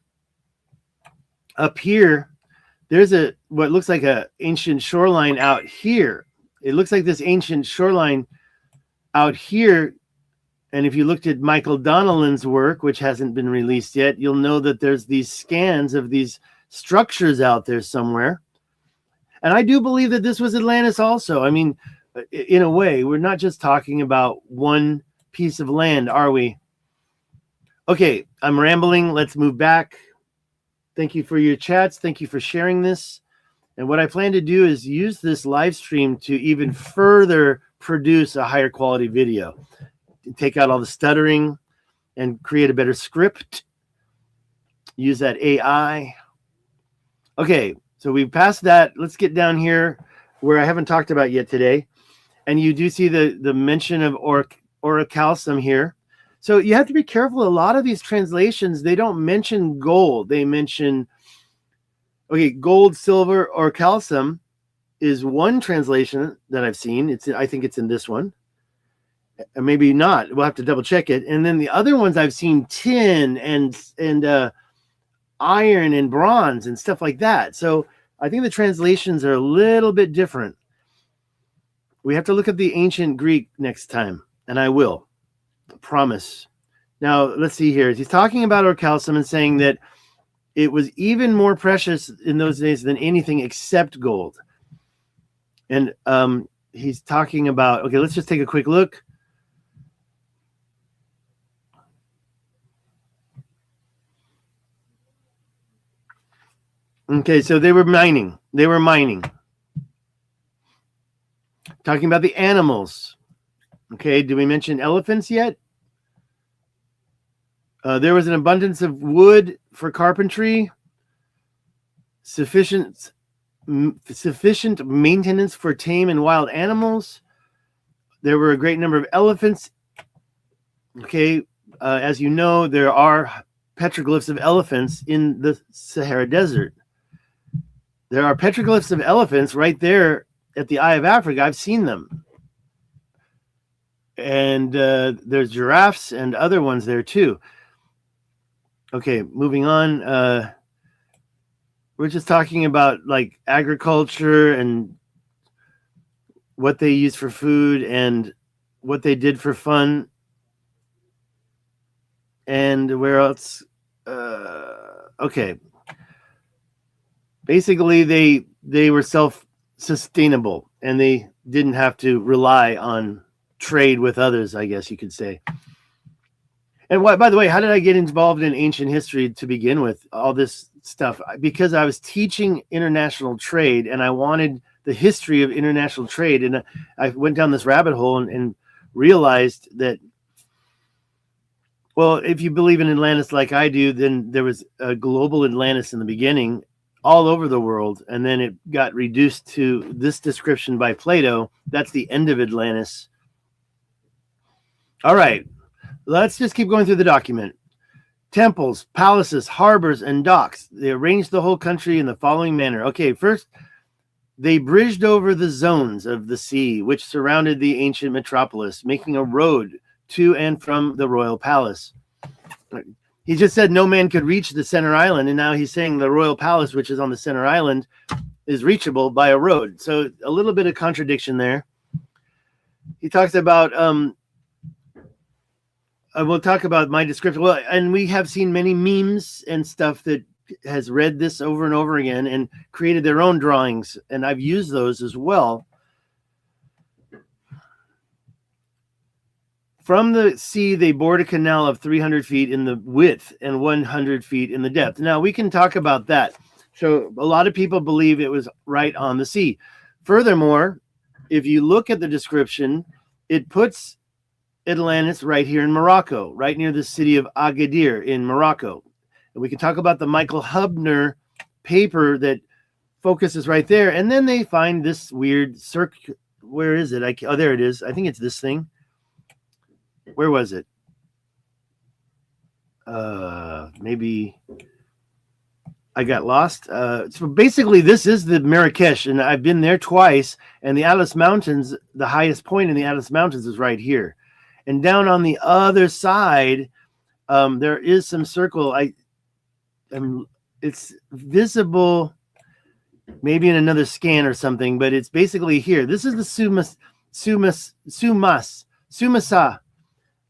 Up here, there's what looks like an ancient shoreline out here. It looks like this ancient shoreline out here And if you looked at Michael Donnellan's work, which hasn't been released yet, you'll know that there's these scans of these structures out there somewhere. And I do believe that this was Atlantis also. I mean, in a way, we're not just talking about one piece of land, are we? Okay, I'm rambling. Let's move back. Thank you for your chats. Thank you for sharing this. And what I plan to do is use this live stream to even further produce a higher quality video. Take out all the stuttering and create a better script. Use that AI. Okay, so we've passed that. Let's get down here where I haven't talked about yet today. And you do see the mention of orichalcum here. So you have to be careful. A lot of these translations, they don't mention gold. They mention, okay, gold, silver, orichalcum is one translation that I've seen. I think it's in this one. Maybe not. We'll have to double check it. And then the other ones I've seen tin and iron and bronze and stuff like that. So I think the translations are a little bit different. We have to look at the ancient Greek next time, and I will. I promise. Now, let's see here. He's talking about orichalcum and saying that it was even more precious in those days than anything except gold. And he's talking about, okay, let's just take a quick look. Okay, so they were mining. They were mining. Talking about the animals. Okay, did we mention elephants yet? There was an abundance of wood for carpentry, sufficient maintenance for tame and wild animals. There were a great number of elephants. Okay, as you know, there are petroglyphs of elephants in the Sahara Desert. There are petroglyphs of elephants right there at the Eye of Africa. I've seen them. And there's giraffes and other ones there too. Okay, moving on. We're just talking about like agriculture and what they use for food and what they did for fun. And where else? Okay. Basically, they were self-sustainable and they didn't have to rely on trade with others, I guess you could say. And by the way, how did I get involved in ancient history to begin with? All this stuff because I was teaching international trade and I wanted the history of international trade. And I went down this rabbit hole and realized that, well, if you believe in Atlantis like I do, then there was a global Atlantis in the beginning all over the world. And then it got reduced to this description by Plato. That's the end of Atlantis. All right. Let's just keep going through the document. Temples, palaces, harbors, and docks. They arranged the whole country in the following manner. Okay, first, they bridged over the zones of the sea, which surrounded the ancient metropolis, making a road to and from the royal palace. He just said no man could reach the center island, and now he's saying the royal palace, which is on the center island, is reachable by a road. So a little bit of contradiction there. He talks about... we'll talk about my description. Well, and we have seen many memes and stuff that has read this over and over again and created their own drawings, and I've used those as well. From the sea, they bored a canal of 300 feet in the width and 100 feet in the depth. Now, we can talk about that. So a lot of people believe it was right on the sea. Furthermore, if you look at the description, it puts Atlantis right here in Morocco, right near the city of Agadir in Morocco. And we can talk about the Michael Hubner paper that focuses right there. And then they find this weird circle. Where is it? Oh, there it is. I think it's this thing. Where was it? Maybe I got lost. So basically, this is the Marrakesh, and I've been there twice. And the Atlas Mountains, the highest point in the Atlas Mountains is right here. And down on the other side, there is some circle. It's visible maybe in another scan or something, but it's basically here. This is the Sumasa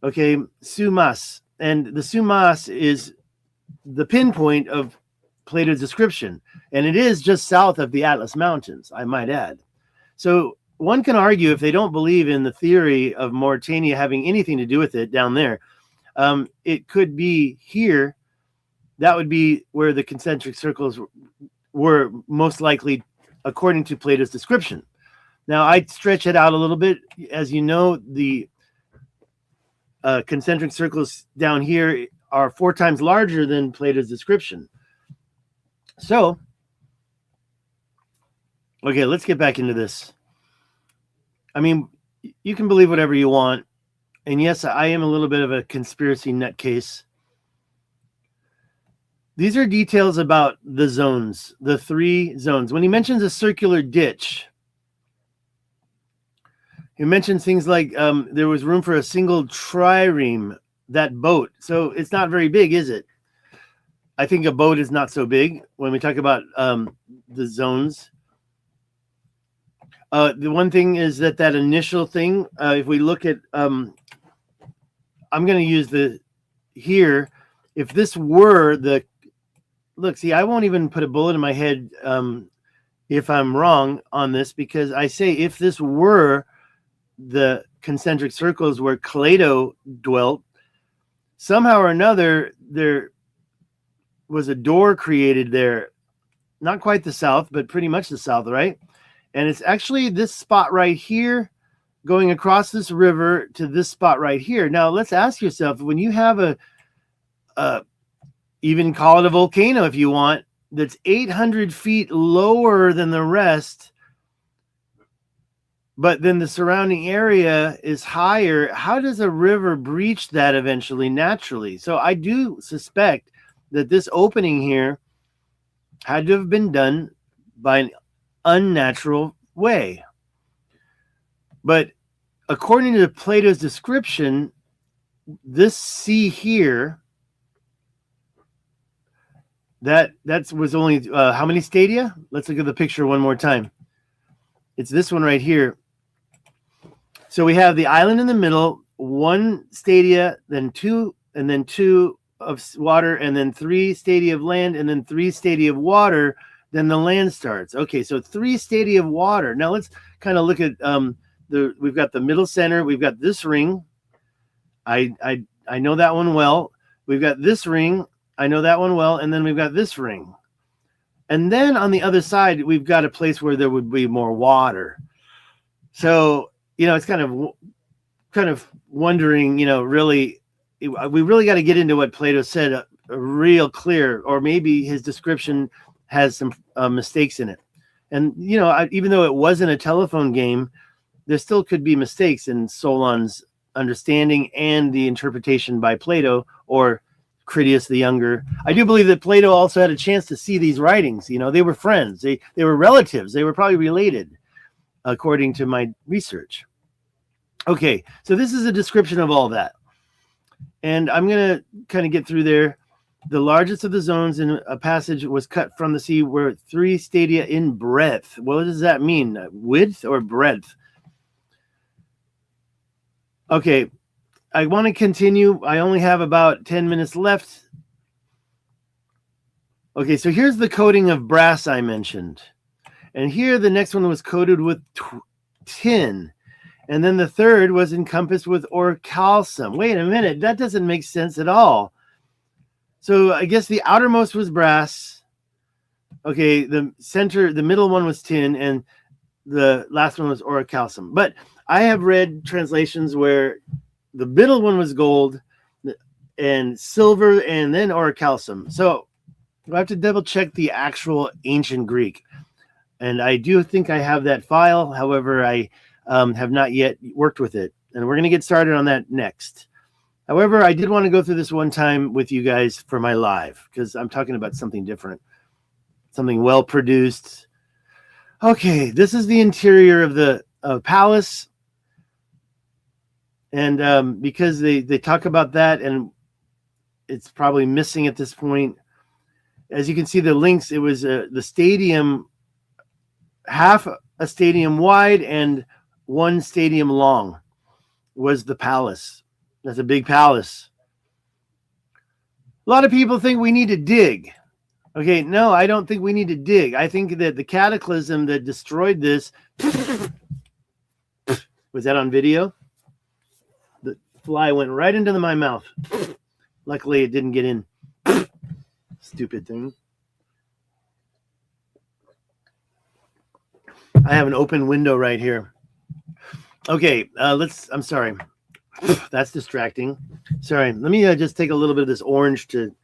Okay, Sumas. And the Sumas is the pinpoint of Plato's description. And it is just south of the Atlas Mountains, I might add. So one can argue, if they don't believe in the theory of Mauritania having anything to do with it down there, it could be here. That would be where the concentric circles were most likely, according to Plato's description. Now, I stretch it out a little bit. As you know, the concentric circles down here are 4 times larger than Plato's description. So, okay, let's get back into this. I mean, you can believe whatever you want. And yes, I am a little bit of a conspiracy nutcase. These are details about the zones, the 3 zones. When he mentions a circular ditch, he mentions things like there was room for a single trireme, that boat. So it's not very big, is it? I think a boat is not so big when we talk about the zones. The one thing is that initial thing, if we look at, I'm going to use here, if this were the, look, see, I won't even put a bullet in my head if I'm wrong on this, because I say if this were the concentric circles where Plato dwelt, somehow or another, there was a door created there, not quite the south, but pretty much the south, right? And it's actually this spot right here going across this river to this spot right here. Now, let's ask yourself, when you have even call it a volcano if you want, that's 800 feet lower than the rest, but then the surrounding area is higher, how does a river breach that eventually naturally? So I do suspect that this opening here had to have been done by an unnatural way. But according to Plato's description, this sea here, that was only how many stadia? Let's look at the picture one more time. It's this one right here. So we have the island in the middle, 1 stadia, then 2, and then 2 of water, and then 3 stadia of land, and then 3 stadia of water. Then the land starts. Okay, so 3 stadia of water. Now let's kind of look at we've got the middle center. We've got this ring. I know that one well. We've got this ring. I know that one well. And then we've got this ring. And then on the other side, we've got a place where there would be more water. So, it's kind of wondering, really, we really got to get into what Plato said a real clear, or maybe his description has some mistakes in it. And, even though it wasn't a telephone game, there still could be mistakes in Solon's understanding and the interpretation by Plato or Critias the Younger. I do believe that Plato also had a chance to see these writings. They were friends. They were relatives. They were probably related, according to my research. Okay, so this is a description of all that. And I'm going to kind of get through there. The largest of the zones in a passage was cut from the sea were 3 stadia in breadth. What does that mean? Width or breadth? Okay, I want to continue. I only have about 10 minutes left. Okay, so here's the coating of brass I mentioned. And here the next one was coated with tin. And then the third was encompassed with orichalcum. Wait a minute, that doesn't make sense at all. So I guess the outermost was brass. Okay, the middle one was tin, and the last one was orichalcum. But I have read translations where the middle one was gold and silver and then orichalcum. So I have to double check the actual ancient Greek. And I do think I have that file. However, I have not yet worked with it. And we're going to get started on that next. However, I did want to go through this one time with you guys for my live, because I'm talking about something different, something well produced. Okay, this is the interior of the palace. And because they talk about that, and it's probably missing at this point. As you can see, the links, it was the stadium, half a stadium wide and 1 stadium long was the palace. That's a big palace. A lot of people think we need to dig. Okay, no, I don't think we need to dig. I think that the cataclysm that destroyed this, was that on video? The fly went right into my mouth. Luckily, it didn't get in. Stupid thing. I have an open window right here. Okay, I'm sorry. That's distracting. Sorry. Let me just take a little bit of this orange to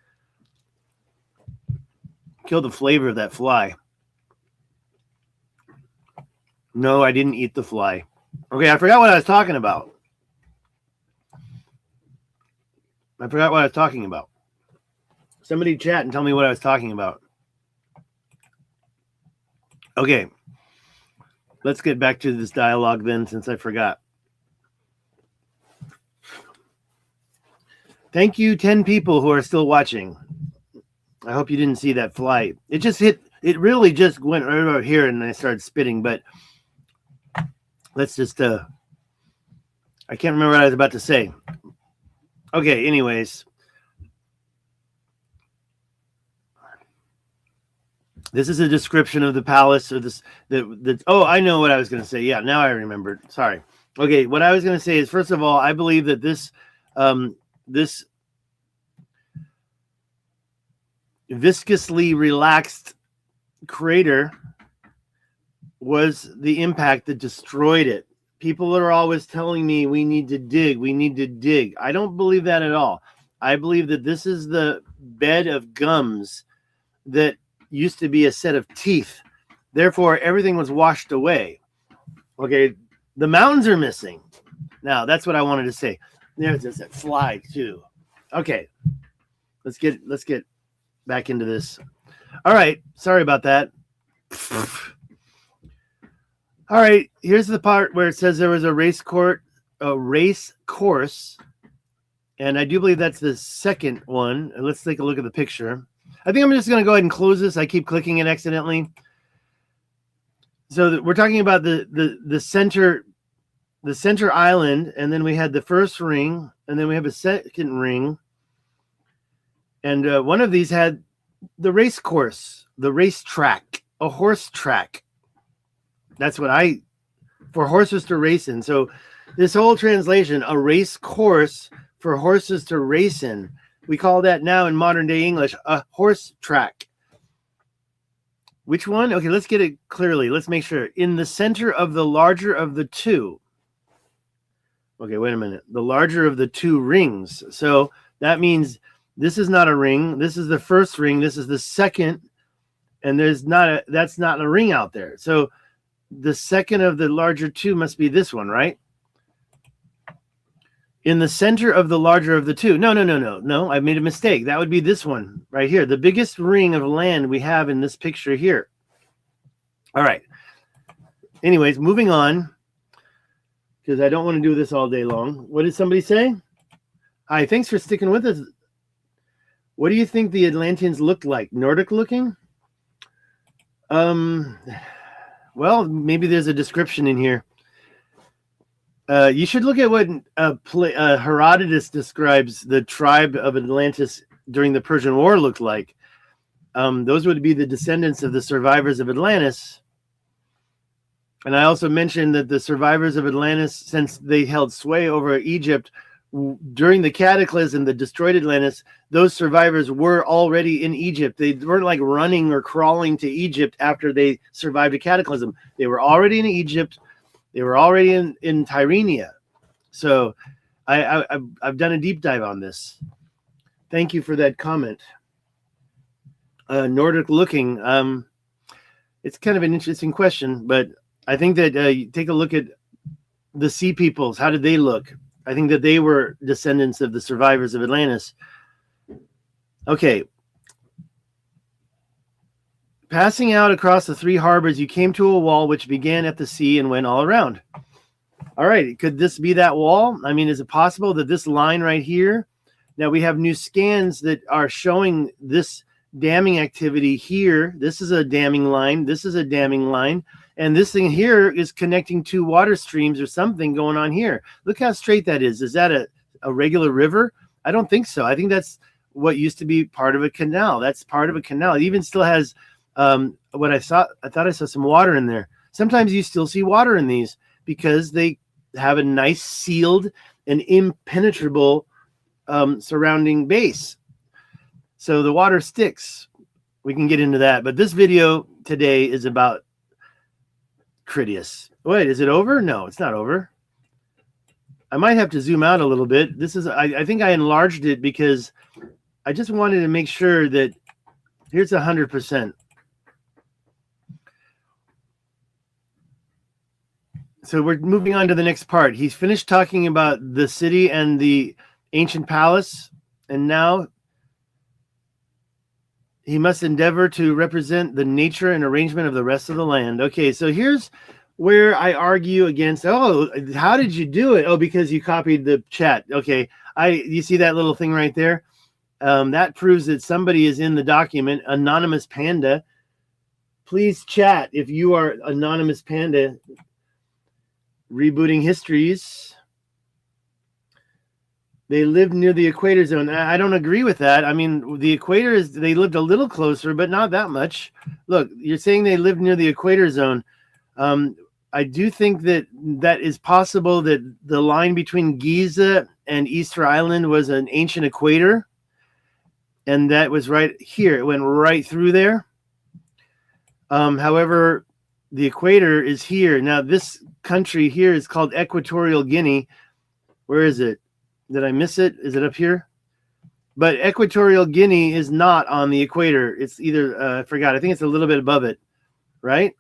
kill the flavor of that fly. No, I didn't eat the fly. Okay, I forgot what I was talking about. Somebody chat and tell me what I was talking about. Okay. Let's get back to this dialogue then, since I forgot. Thank you, 10 people who are still watching. I hope you didn't see that fly. It really just went right over here and I started spitting, but let's just, I can't remember what I was about to say. Okay, anyways. This is a description of the palace, or this. Oh, I know what I was going to say. Yeah, now I remembered. Sorry. Okay, what I was going to say is, first of all, I believe that this viscously relaxed crater was the impact that destroyed it. People are always telling me we need to dig. I don't believe that at all. I believe that this is the bed of gums that used to be a set of teeth. Therefore, everything was washed away. Okay, the mountains are missing. Now, that's what I wanted to say. There's just that fly too. Okay, let's get back into this. All right, sorry about that. All right, here's the part where it says there was a race course, and I do believe that's the second one. And let's take a look at the picture. I think I'm just going to go ahead and close this. I keep clicking it accidentally. So we're talking about the center island, and then we had the first ring, and then we have a second ring, and one of these had the race course, the race track, a horse track. That's what for horses to race in. So this whole translation, a race course for horses to race in. We call that now in modern day English a horse track. Which one? Okay, let's get it clearly. Let's make sure. In the center of the larger of the two. Okay, wait a minute. The larger of the two rings. So that means this is not a ring. This is the first ring. This is the second. And that's not a ring out there. So the second of the larger two must be this one, right? In the center of the larger of the two. No, I made a mistake. That would be this one right here. The biggest ring of land we have in this picture here. All right. Anyways, moving on, because I don't want to do this all day long. What did somebody say? Hi, thanks for sticking with us. What do you think the Atlanteans looked like? Nordic looking? Well, maybe there's a description in here. You should look at what Herodotus describes the tribe of Atlantis during the Persian War looked like. Those would be the descendants of the survivors of Atlantis. And I also mentioned that the survivors of Atlantis, since they held sway over Egypt during the cataclysm that destroyed Atlantis, those survivors were already in Egypt. They weren't like running or crawling to Egypt after they survived a cataclysm. They were already in Egypt. They were already in Tyrrhenia. So I've done a deep dive on this. Thank you for that comment. Nordic looking. It's kind of an interesting question, but I think that you take a look at the sea peoples. How did they look? I think that they were descendants of the survivors of Atlantis. Okay. Passing out across the three harbors, you came to a wall which began at the sea and went all around. All right. Could this be that wall? I mean, is it possible that this line right here? Now we have new scans that are showing this damming activity here. This is a damming line. This is a damming line. And this thing here is connecting two water streams or something going on here. Look how straight that is. Is that a regular river? I don't think so. I think that's what used to be part of a canal. That's part of a canal. It even still has what I thought I saw some water in there. Sometimes you still see water in these because they have a nice sealed and impenetrable surrounding base. So the water sticks. We can get into that. But this video today is about Critias. Wait, is it over? No, it's not over. I might have to zoom out a little bit. This is, I think I enlarged it because I just wanted to make sure that here's 100%. So we're moving on to the next part. He's finished talking about the city and the ancient palace, and now he must endeavor to represent the nature and arrangement of the rest of the land. Okay, so here's where I argue against, oh, how did you do it? Oh, because you copied the chat. Okay, you see that little thing right there? That proves that somebody is in the document. Anonymous Panda. Please chat if you are Anonymous Panda. Rebooting histories. They lived near the equator zone. I don't agree with that. I mean, the equator is, they lived a little closer, but not that much. Look, you're saying they lived near the equator zone. I do think that is possible, that the line between Giza and Easter Island was an ancient equator. And that was right here. It went right through there. However, the equator is here. Now, this country here is called Equatorial Guinea. Where is it? Did I miss it? Is it up here? But Equatorial Guinea is not on the equator. It's either, I forgot. I think it's a little bit above it, right?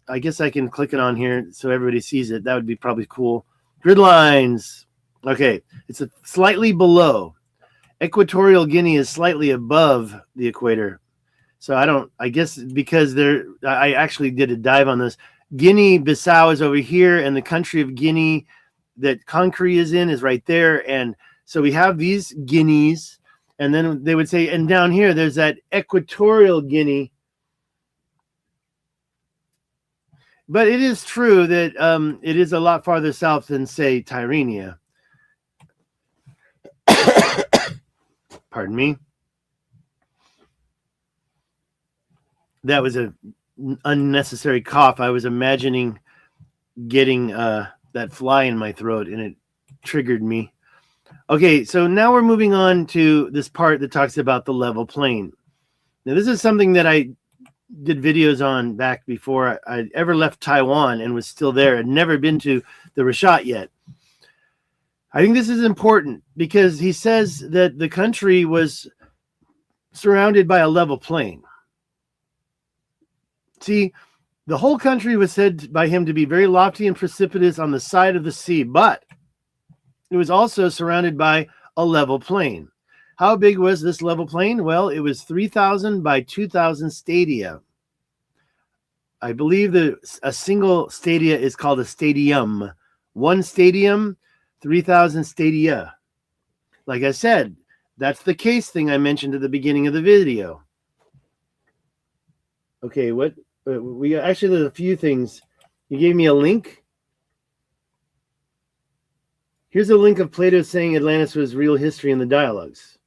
I guess I can click it on here so everybody sees it. That would be probably cool. Grid lines. Okay. It's slightly below. Equatorial Guinea is slightly above the equator. So I guess because I actually did a dive on this. Guinea-Bissau is over here, and the country of Guinea that Conakry is in is right there. And so we have these Guineas, and then they would say, and down here, there's that Equatorial Guinea. But it is true that it is a lot farther south than, say, Tyrrhenia. Pardon me. That was an unnecessary cough. I was imagining getting that fly in my throat, and it triggered me. Okay, so now we're moving on to this part that talks about the level plain. Now, this is something that I did videos on back before I ever left Taiwan and was still there. I'd never been to the Richat yet. I think this is important because he says that the country was surrounded by a level plain. See, the whole country was said by him to be very lofty and precipitous on the side of the sea, but it was also surrounded by a level plain. How big was this level plain? Well, it was 3,000 by 2,000 stadia. I believe that a single stadia is called a stadium. One stadium, 3,000 stadia. Like I said, that's the case thing I mentioned at the beginning of the video. Okay, what? We actually, there's a few things. You gave me a link. Here's a link of Plato saying Atlantis was real history in the dialogues.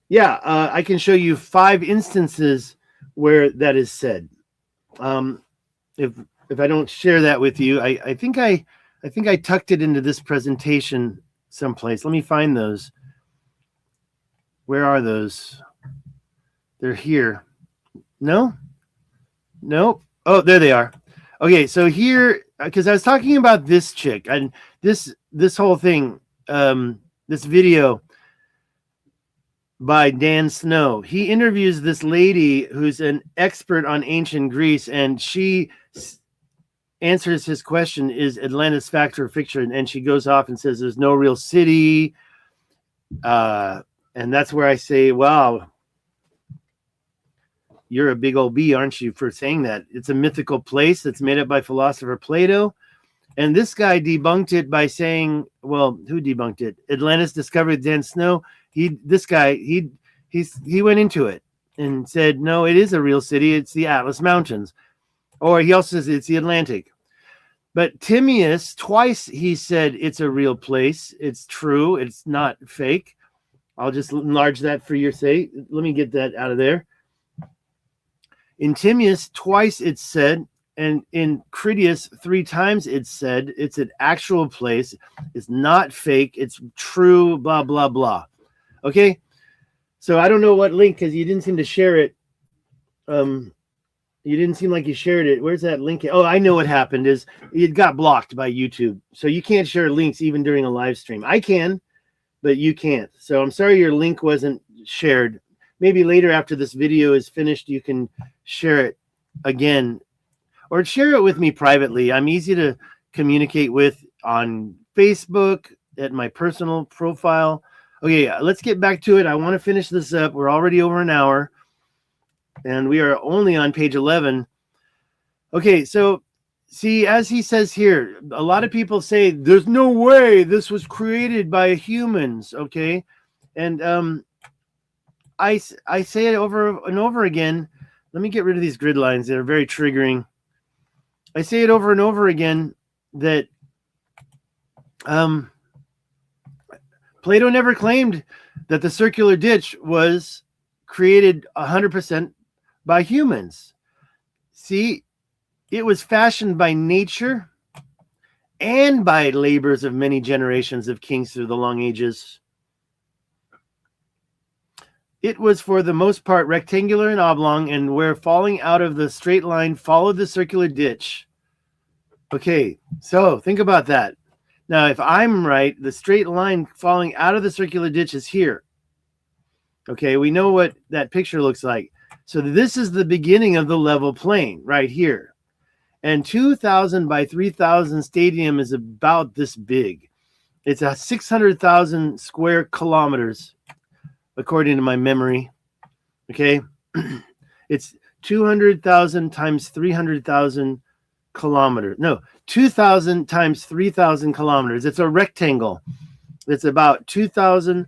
Yeah, I can show you 5 instances where that is said. If I don't share that with you, I think I tucked it into this presentation someplace. Let me find those. Where are those? They're here. No? Nope. Oh, there they are. Okay, so here, because I was talking about this chick and this whole thing, this video by Dan Snow. He interviews this lady who's an expert on ancient Greece, and she answers his question, is Atlantis fact or fiction? And she goes off and says there's no real city. And that's where I say, wow, you're a big old bee, aren't you, for saying that? It's a mythical place that's made up by philosopher Plato. And this guy debunked it by saying, well, who debunked it? Atlantis discovered Dan Snow. He went into it and said, no, it is a real city. It's the Atlas Mountains. Or he also says it's the Atlantic. But Timaeus, twice he said it's a real place. It's true. It's not fake. I'll just enlarge that for your sake. Let me get that out of there. In Timaeus, twice it's said, and in Critias, 3 times it's said it's an actual place. It's not fake. It's true, blah, blah, blah. Okay? So I don't know what link, because you didn't seem to share it. You didn't seem like you shared it. Where's that link? Oh, I know what happened is it got blocked by YouTube. So you can't share links even during a live stream. I can, but you can't. So I'm sorry your link wasn't shared. Maybe later after this video is finished, you can share it again or share it with me privately. I'm easy to communicate with on Facebook at my personal profile. Okay, let's get back to it. I want to finish this up. We're already over an hour. And we are only on page 11. Okay, so see, as he says here, a lot of people say, there's no way this was created by humans, okay? And I say it over and over again. Let me get rid of these grid lines. They're very triggering. I say it over and over again that Plato never claimed that the circular ditch was created 100% by humans. See, it was fashioned by nature and by labors of many generations of kings through the long ages. It was for the most part rectangular and oblong, and where falling out of the straight line followed the circular ditch. Okay, so think about that. Now, if I'm right, the straight line falling out of the circular ditch is here. Okay, we know what that picture looks like. So this is the beginning of the level plain right here. And 2,000 by 3,000 stadium is about this big. It's a 600,000 square kilometers, according to my memory. Okay, it's 200,000 times 300,000 kilometers. No, 2,000 times 3,000 kilometers. It's a rectangle. It's about 2,000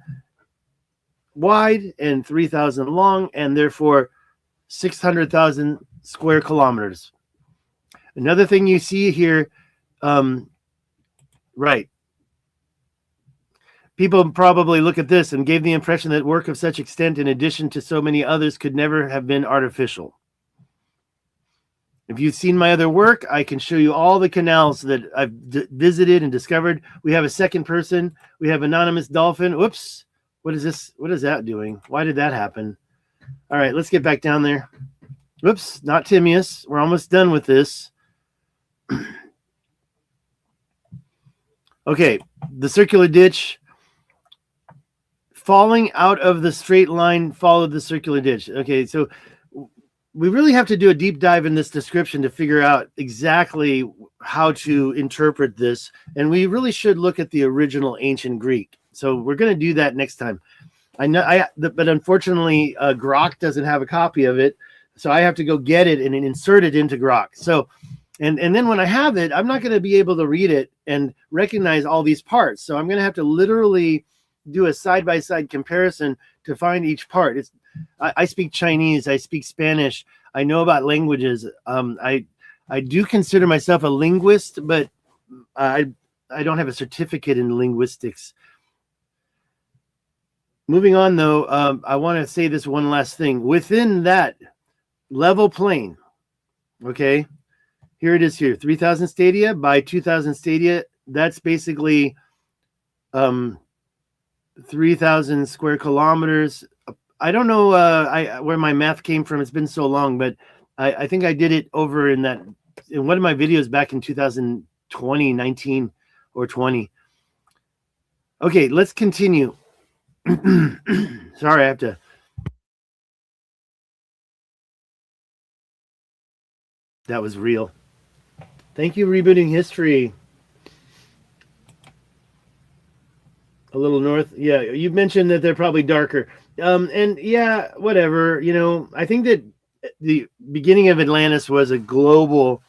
wide and 3,000 long, and therefore 600,000 square kilometers. Another thing you see here, right. People probably look at this and gave the impression that work of such extent, in addition to so many others, could never have been artificial. If you've seen my other work, I can show you all the canals that I've visited and discovered. We have a second person. We have anonymous dolphin. Whoops. What is this? What is that doing? Why did that happen? All right, let's get back down there. Whoops, not Timaeus. We're almost done with this. Okay, the circular ditch. Falling out of the straight line followed the circular ditch. Okay, so we really have to do a deep dive in this description to figure out exactly how to interpret this. And we really should look at the original ancient Greek. So we're going to do that next time. I know, but unfortunately, Grok doesn't have a copy of it. So I have to go get it and insert it into Grok. So, and then when I have it, I'm not going to be able to read it and recognize all these parts. So I'm going to have to literally do a side-by-side comparison to find each part. I speak Chinese. I speak Spanish. I know about languages. I do consider myself a linguist, but I don't have a certificate in linguistics. Moving on, though, I want to say this one last thing. Within that level plane, okay, here it is here, 3,000 stadia by 2,000 stadia. That's basically 3,000 square kilometers. I don't know where my math came from. It's been so long, but I think I did it over in one of my videos back in 2020, 19 or 20. Okay, let's continue. Sorry, I have to. That was real. Thank you, Rebooting History. A little north. Yeah, you mentioned that they're probably darker. And yeah, whatever. You know, I think that the beginning of Atlantis was a global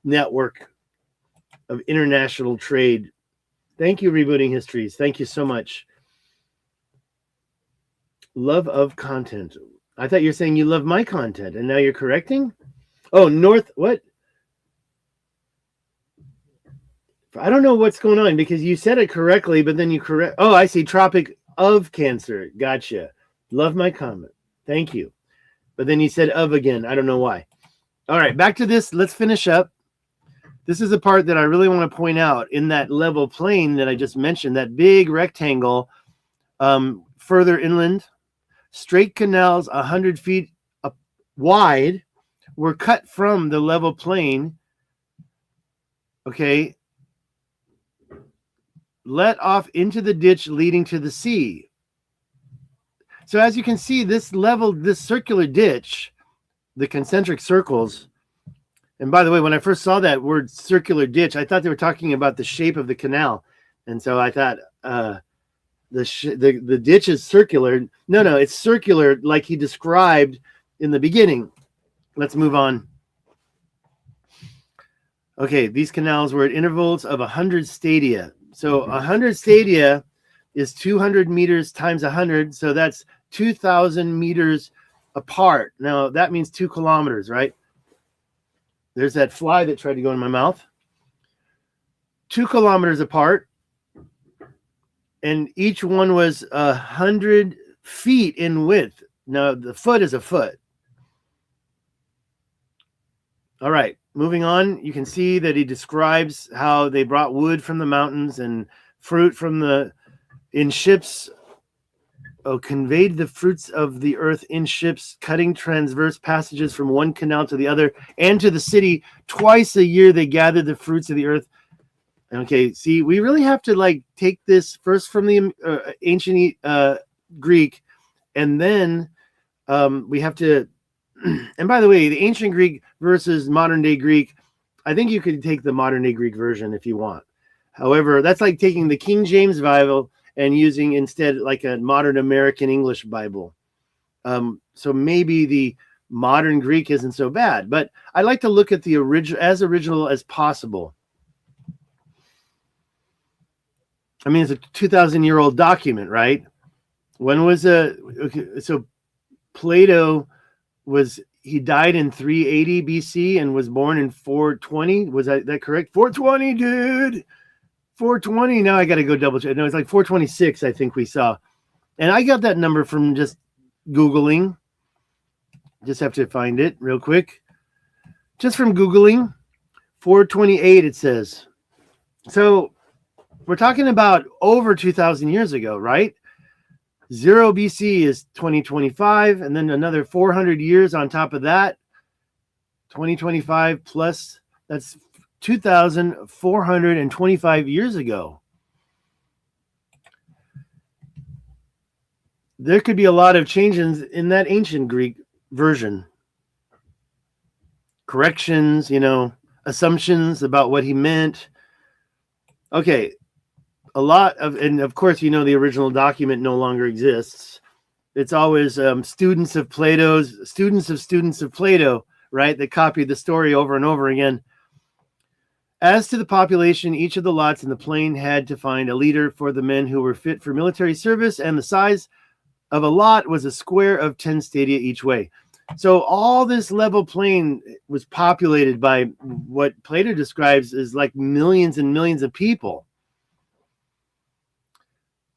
network of international trade. Thank you, Rebooting Histories. Thank you so much. Love of content. I thought you were saying you love my content, and now you're correcting? Oh, north, what? I don't know what's going on because you said it correctly, but then you correct. Oh, I see. Tropic of Cancer. Gotcha. Love my comment. Thank you. But then you said of again. I don't know why. All right, back to this. Let's finish up. This is the part that I really want to point out in that level plain that I just mentioned, that big rectangle further inland. Straight canals 100 feet wide were cut from the level plain. Okay. Let off into the ditch leading to the sea. So as you can see, this circular ditch, the concentric circles, and by the way, when I first saw that word circular ditch, I thought they were talking about the shape of the canal. And so I thought the ditch is circular. No, it's circular like he described in the beginning. Let's move on. Okay, these canals were at intervals of 100 stadia. So 100 stadia is 200 meters times 100. So that's 2,000 meters apart. Now, that means 2 kilometers, right? There's that fly that tried to go in my mouth. 2 kilometers apart. And each one was 100 feet in width. Now, the foot is a foot. All right. Moving on, you can see that he describes how they brought wood from the mountains and fruit in ships. Conveyed the fruits of the earth in ships, cutting transverse passages from one canal to the other and to the city. Twice a year they gathered the fruits of the earth. Okay, see, we really have to take this first from the ancient Greek, and then we have to. And by the way, the ancient Greek versus modern day Greek, I think you could take the modern day Greek version if you want. However, that's like taking the King James Bible and using instead like a modern American English Bible. So maybe the modern Greek isn't so bad, but I like to look at the original as possible. I mean, it's a 2,000-year-old document, right? So Plato he died in 380 BC and was born in 420. Was that correct? 420, dude. 420. Now I got to go double check. No, it's like 426, I think we saw. And I got that number from just Googling. Just have to find it real quick. Just from Googling. 428, it says. So we're talking about over 2,000 years ago, right? 0 BC is 2025, and then another 400 years on top of that. 2025 plus, that's 2,425 years ago. There could be a lot of changes in that ancient Greek version. Corrections, assumptions about what he meant. Okay. And of course, the original document no longer exists. It's always students of Plato, right? That copied the story over and over again. As to the population, each of the lots in the plain had to find a leader for the men who were fit for military service, and the size of a lot was a square of 10 stadia each way. So all this level plain was populated by what Plato describes as like millions and millions of people.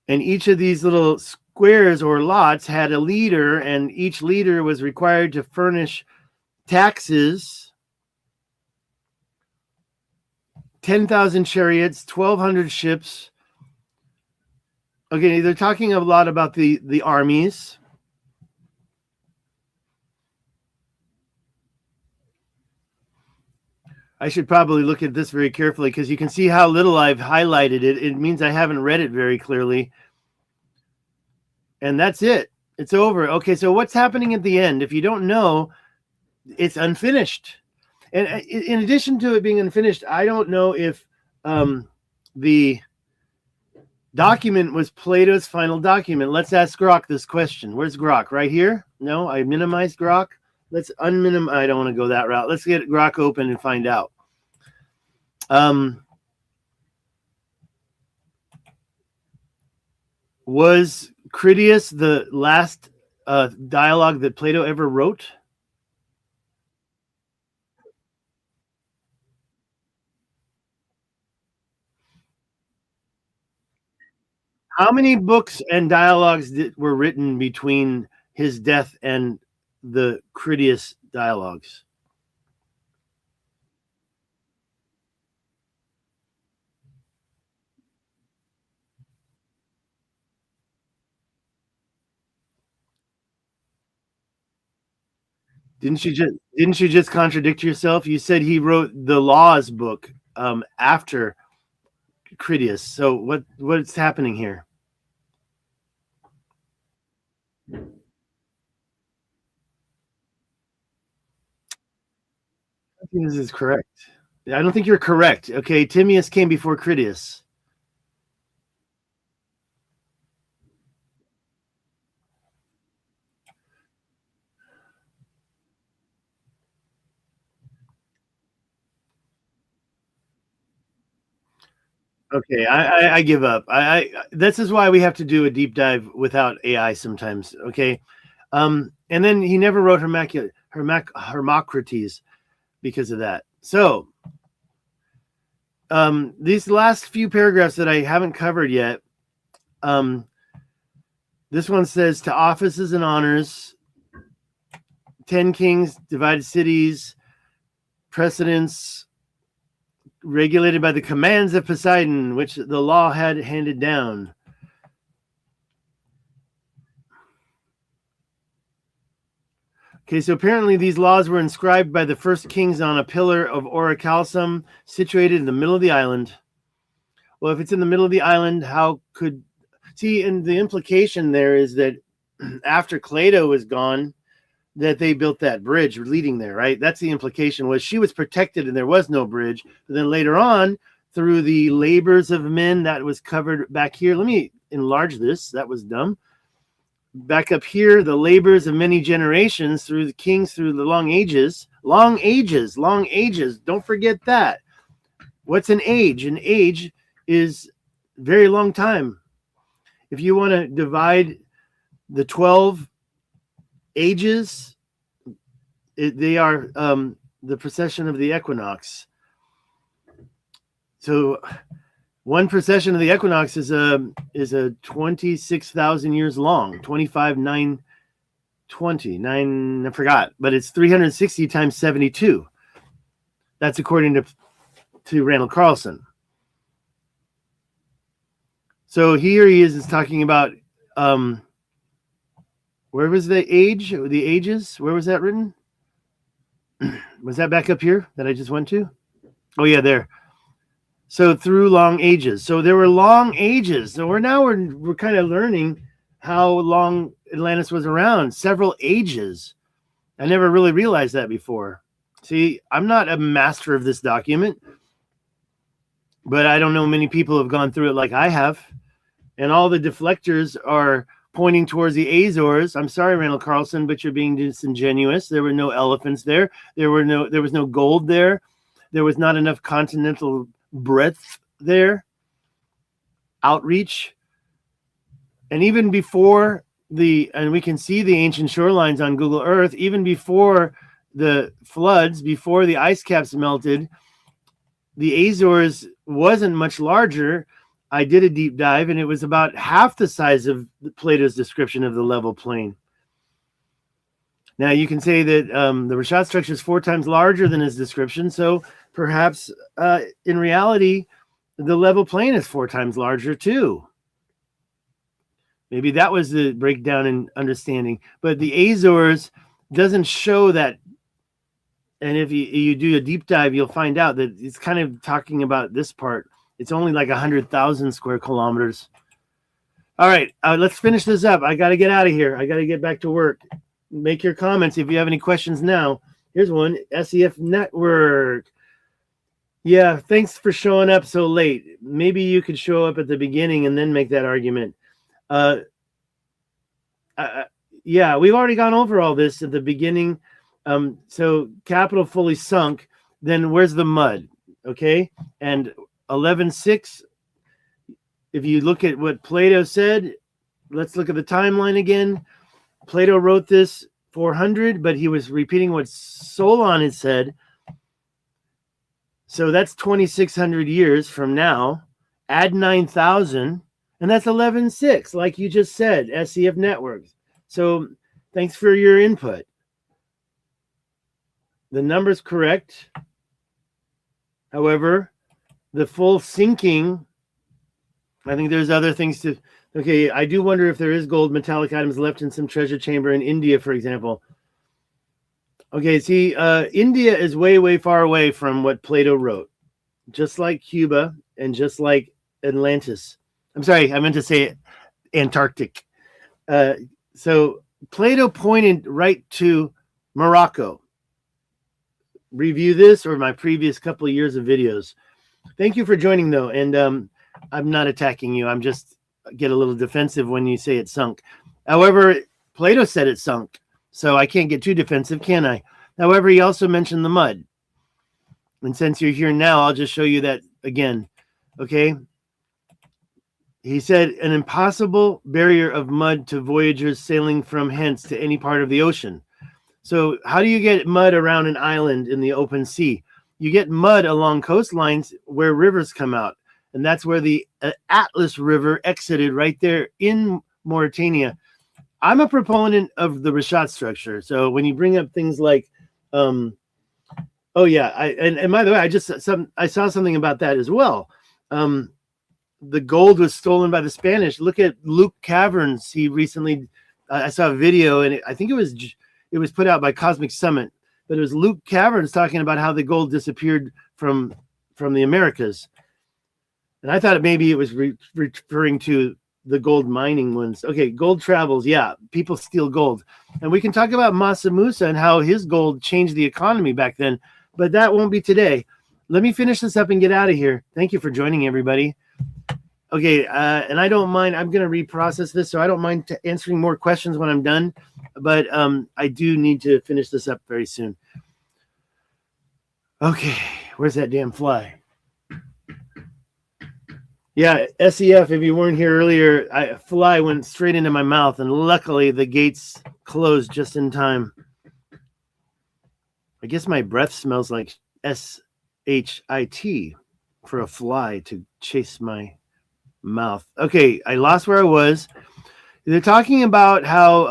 And each of these little squares or lots had a leader, and each leader was required to furnish taxes, 10,000 chariots, 1,200 ships. Okay, they're talking a lot about the armies. I should probably look at this very carefully because you can see how little I've highlighted it. It means I haven't read it very clearly. And that's it. It's over. Okay, so what's happening at the end? If you don't know, it's unfinished. And in addition to it being unfinished, I don't know if the document was Plato's final document. Let's ask Grok this question. Where's Grok? Right here? No, I minimized Grok. Let's unminimize. I don't want to go that route. Let's get Grok open and find out. Was Critias the last dialogue that Plato ever wrote? How many books and dialogues were written between his death and the Critias dialogues? Didn't you just contradict yourself? You said he wrote the Laws book after Critias. So what's happening here? I think this is correct. I don't think you're correct. Okay, Timaeus came before Critias. Okay, I give up. This is why we have to do a deep dive without AI sometimes. Okay, and then he never wrote Hermocrates because of that. So these last few paragraphs that I haven't covered yet. This one says to offices and honors, 10 kings, divided cities, precedents regulated by the commands of Poseidon, which the law had handed down. Okay, so apparently these laws were inscribed by the first kings on a pillar of orichalcum situated in the middle of the island. Well, if it's in the middle of the island, how could... See, and the implication there is that after Plato was gone, that they built that bridge leading there, right? That's the implication, was she was protected and there was no bridge. But then later on, through the labors of men, that was covered back here. Let me enlarge this. That was dumb. Back up here, the labors of many generations through the kings, through the long ages. Long ages, long ages. Don't forget that. What's an age? An age is a very long time. If you want to divide the 12 ages, they are the precession of the equinox. So one precession of the equinox is a 26,000 years long, 25,920. I forgot, but it's 360 times 72. That's according to Randall Carlson. So here he is talking about where was the age? The ages? Where was that written? Was that back up here that I just went to? Oh yeah, there. So through long ages. So there were long ages. So we're kind of learning how long Atlantis was around. Several ages. I never really realized that before. See, I'm not a master of this document, but I don't know many people have gone through it like I have. And all the deflectors are pointing towards the Azores. I'm sorry, Randall Carlson, but you're being disingenuous. There were no elephants there. There was no gold there. There was not enough continental breadth there. Outreach. And even before and we can see the ancient shorelines on Google Earth, even before the floods, before the ice caps melted, the Azores wasn't much larger. I did a deep dive, and it was about half the size of Plato's description of the level plain. Now, you can say that the Richat structure is 4 times larger than his description, so perhaps in reality, the level plain is 4 times larger too. Maybe that was the breakdown in understanding. But the Azores doesn't show that. And if you do a deep dive, you'll find out that it's kind of talking about this part. It's only like 100,000 square kilometers. All right, let's finish this up. I got to get out of here. I got to get back to work. Make your comments if you have any questions now. Here's one, SEF Network. Yeah, thanks for showing up so late. Maybe you could show up at the beginning and then make that argument. Yeah, we've already gone over all this at the beginning. So capital fully sunk, then where's the mud? Okay, and 11.6, if you look at what Plato said, let's look at the timeline again. Plato wrote this 400, but he was repeating what Solon had said. So that's 2,600 years from now. Add 9,000, And that's 11.6, like you just said, SCF networks. So thanks for your input. The number's correct. However, the full sinking, I think there's other things to... Okay, I do wonder if there is gold metallic items left in some treasure chamber in India, for example. Okay, see, India is way, way far away from what Plato wrote. Just like Cuba and just like Atlantis. I'm sorry, I meant to say Antarctic. So Plato pointed right to Morocco. Review this or my previous couple of years of videos. Thank you for joining, though. And I'm not attacking you. I'm just get a little defensive when you say it sunk. However, Plato said it sunk. So I can't get too defensive, can I? However, he also mentioned the mud. And since you're here now, I'll just show you that again. Okay. He said an impossible barrier of mud to voyagers sailing from hence to any part of the ocean. So how do you get mud around an island in the open sea? You get mud along coastlines where rivers come out. And that's where the Atlas River exited right there in Mauritania. I'm a proponent of the Richat structure. So when you bring up things like, oh yeah, and by the way, I saw something about that as well. The gold was stolen by the Spanish. Look at Luke Caverns. He recently, I saw a video, and I think it was put out by Cosmic Summit, but it was Luke Caverns talking about how the gold disappeared from the Americas. And I thought maybe it was referring to the gold mining ones. Okay, gold travels. Yeah, people steal gold. And we can talk about Masa Musa and how his gold changed the economy back then, but that won't be today. Let me finish this up and get out of here. Thank you for joining, everybody. Okay, and I don't mind. I'm going to reprocess this, so I don't mind answering more questions when I'm done, but I do need to finish this up very soon. Okay, where's that damn fly? Yeah, SEF, if you weren't here earlier, a fly went straight into my mouth, and luckily the gates closed just in time. I guess my breath smells like SHIT for a fly to chase my mouth. Okay, I lost where I was. They're talking about how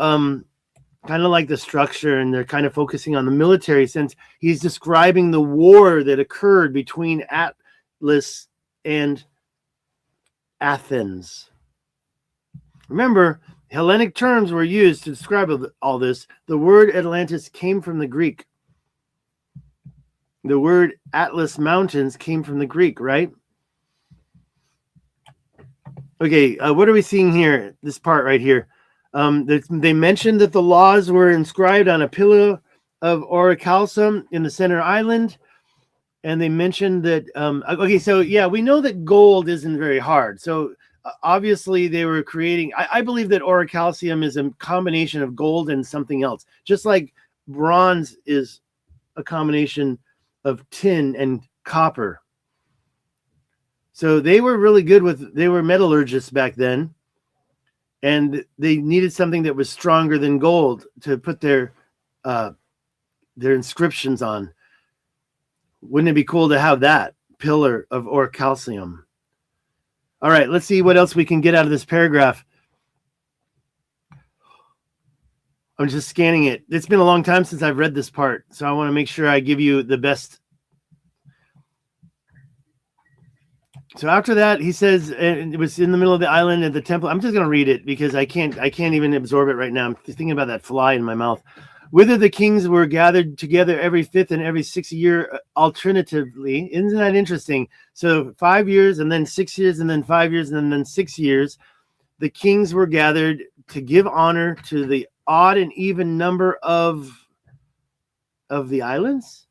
kind of like the structure, and they're kind of focusing on the military, since he's describing the war that occurred between Atlas and Athens. Remember, Hellenic terms were used to describe all this. The word Atlantis came from the Greek. The word Atlas Mountains came from the Greek, right? Okay, what are we seeing here? This part right here. They mentioned that the laws were inscribed on a pillar of orichalcum in the center island. And they mentioned that, okay, so yeah, we know that gold isn't very hard. So obviously they were creating, I believe that orichalcum is a combination of gold and something else, just like bronze is a combination of tin and copper. So they were really good they were metallurgists back then, and they needed something that was stronger than gold to put their inscriptions on. Wouldn't it be cool to have that pillar of orichalcum? All right, let's see what else we can get out of this paragraph. I'm just scanning it. It's been a long time since I've read this part, so I want to make sure I give you the best. So after that, he says, and it was in the middle of the island at the temple. I'm just going to read it because I can't even absorb it right now. I'm thinking about that fly in my mouth. Whither the kings were gathered together every 5th and every 6th year alternatively. Isn't that interesting? So 5 years and then 6 years and then 5 years and then 6 years. The kings were gathered to give honor to the odd and even number of the islands.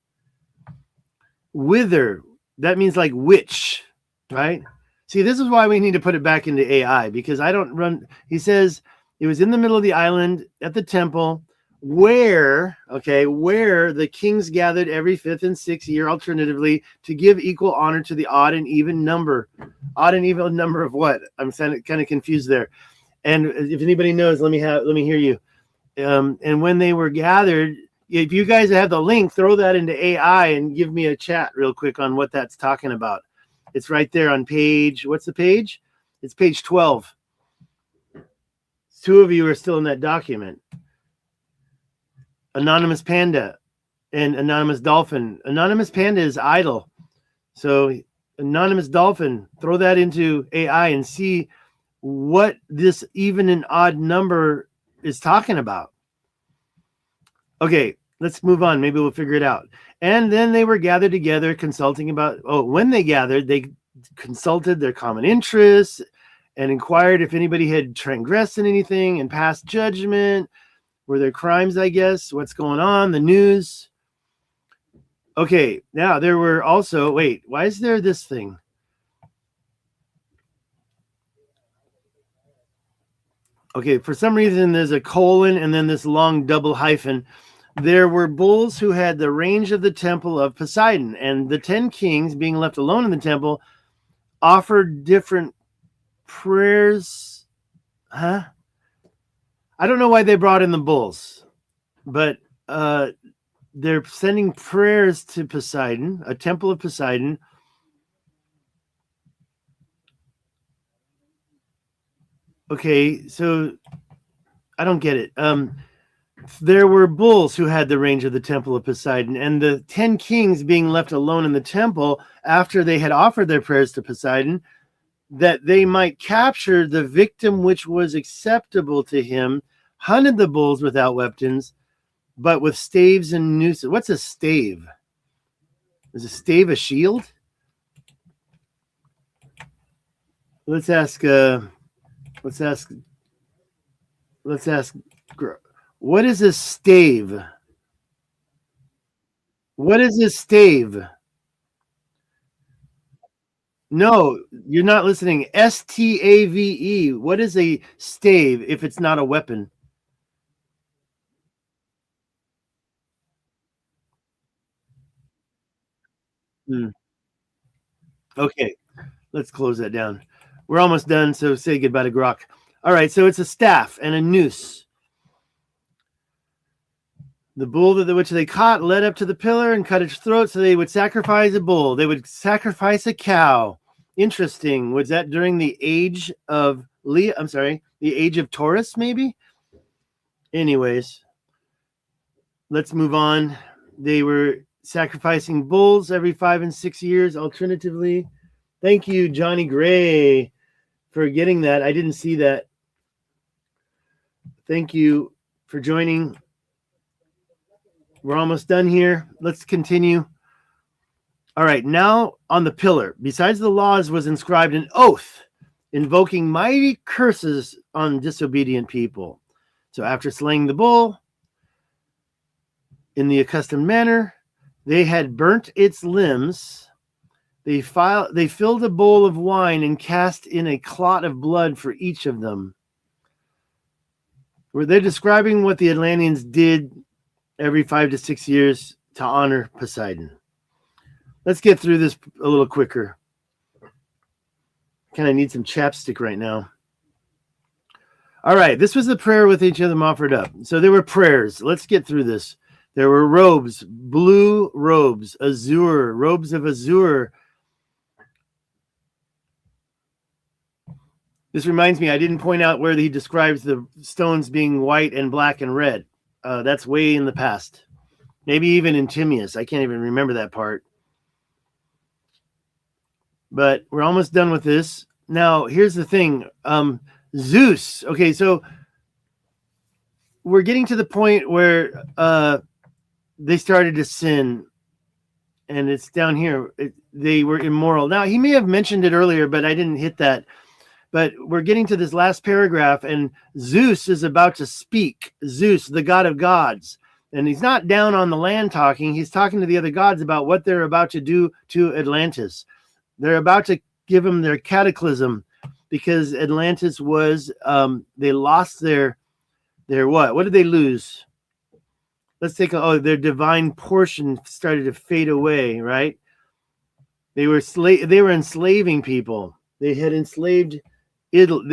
Whither, that means like which, right? See, this is why we need to put it back into AI, because I don't run. He says it was in the middle of the island at the temple, where the kings gathered every 5th and 6th year alternatively to give equal honor to the odd and even number. Odd and even number of what? I'm kind of confused there. And if anybody knows, let me hear you. And when they were gathered, if you guys have the link, throw that into AI and give me a chat real quick on what that's talking about. It's right there on page, what's the page? It's page 12. 2 of you are still in that document. Anonymous Panda and Anonymous Dolphin. Anonymous Panda is idle. So Anonymous Dolphin, throw that into AI and see what this even and odd number is talking about. Okay, let's move on. Maybe we'll figure it out. And then they were gathered together consulting about, when they gathered, they consulted their common interests and inquired if anybody had transgressed in anything and passed judgment. Were there crimes, I guess? What's going on? The news. Okay, now there were also, wait, why is there this thing? Okay, for some reason there's a colon and then this long double hyphen. There were bulls who had the range of the temple of Poseidon, and the 10 kings, being left alone in the temple, offered different prayers. Huh? I don't know why they brought in the bulls, but they're sending prayers to Poseidon, a temple of Poseidon. Okay, so I don't get it. There were bulls who had the range of the temple of Poseidon, and the 10 kings being left alone in the temple after they had offered their prayers to Poseidon, that they might capture the victim which was acceptable to him, hunted the bulls without weapons, but with staves and nooses. What's a stave? Is a stave a shield? Let's ask. What is a stave? What is a stave? No, you're not listening. S-T-A-V-E. What is a stave if it's not a weapon? Okay, let's close that down. We're almost done, so say goodbye to Grok. All right, so it's a staff and a noose. The bull which they caught led up to the pillar and cut its throat, so they would sacrifice a bull. They would sacrifice a cow. Interesting. Was that during the age of the age of Taurus, maybe? Anyways, let's move on. They were sacrificing bulls every 5 and 6 years, alternatively. Thank you, Johnny Gray, for getting that. I didn't see that. Thank you for joining. We're almost done here. Let's continue. All right, now on the pillar, besides the laws was inscribed an oath invoking mighty curses on disobedient people. So after slaying the bull in the accustomed manner, they had burnt its limbs. They filled a bowl of wine and cast in a clot of blood for each of them. Were they describing what the Atlanteans did every 5 to 6 years to honor Poseidon? Let's get through this a little quicker. Kind of need some chapstick right now. All right, this was the prayer with each of them offered up. So there were prayers. Let's get through this. There were robes, blue robes, azure, robes of azure. This reminds me, I didn't point out where he describes the stones being white and black and red. That's way in the past. Maybe even in Timaeus. I can't even remember that part. But we're almost done with this. Now, here's the thing. Zeus. Okay, so we're getting to the point where they started to sin. And it's down here. They were immoral. Now, he may have mentioned it earlier, but I didn't hit that. But we're getting to this last paragraph, and Zeus is about to speak. Zeus, the god of gods. And he's not down on the land talking. He's talking to the other gods about what they're about to do to Atlantis. They're about to give them their cataclysm because Atlantis was, they lost their what? What did they lose? Let's take their divine portion started to fade away, right? They were enslaving people. They had enslaved Italy.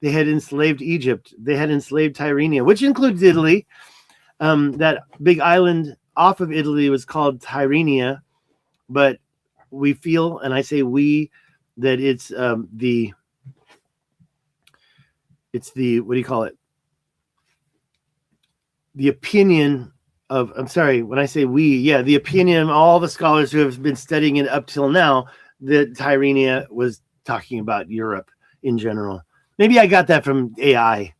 They had enslaved Egypt. They had enslaved Tyrrhenia, which includes Italy. That big island off of Italy was called Tyrrhenia, but we feel, and I say we, that it's the it's the, what do you call it? The opinion of, I'm sorry, when I say we, yeah, the opinion of all the scholars who have been studying it up till now, that Tyrrhenia was talking about Europe in general. Maybe I got that from AI.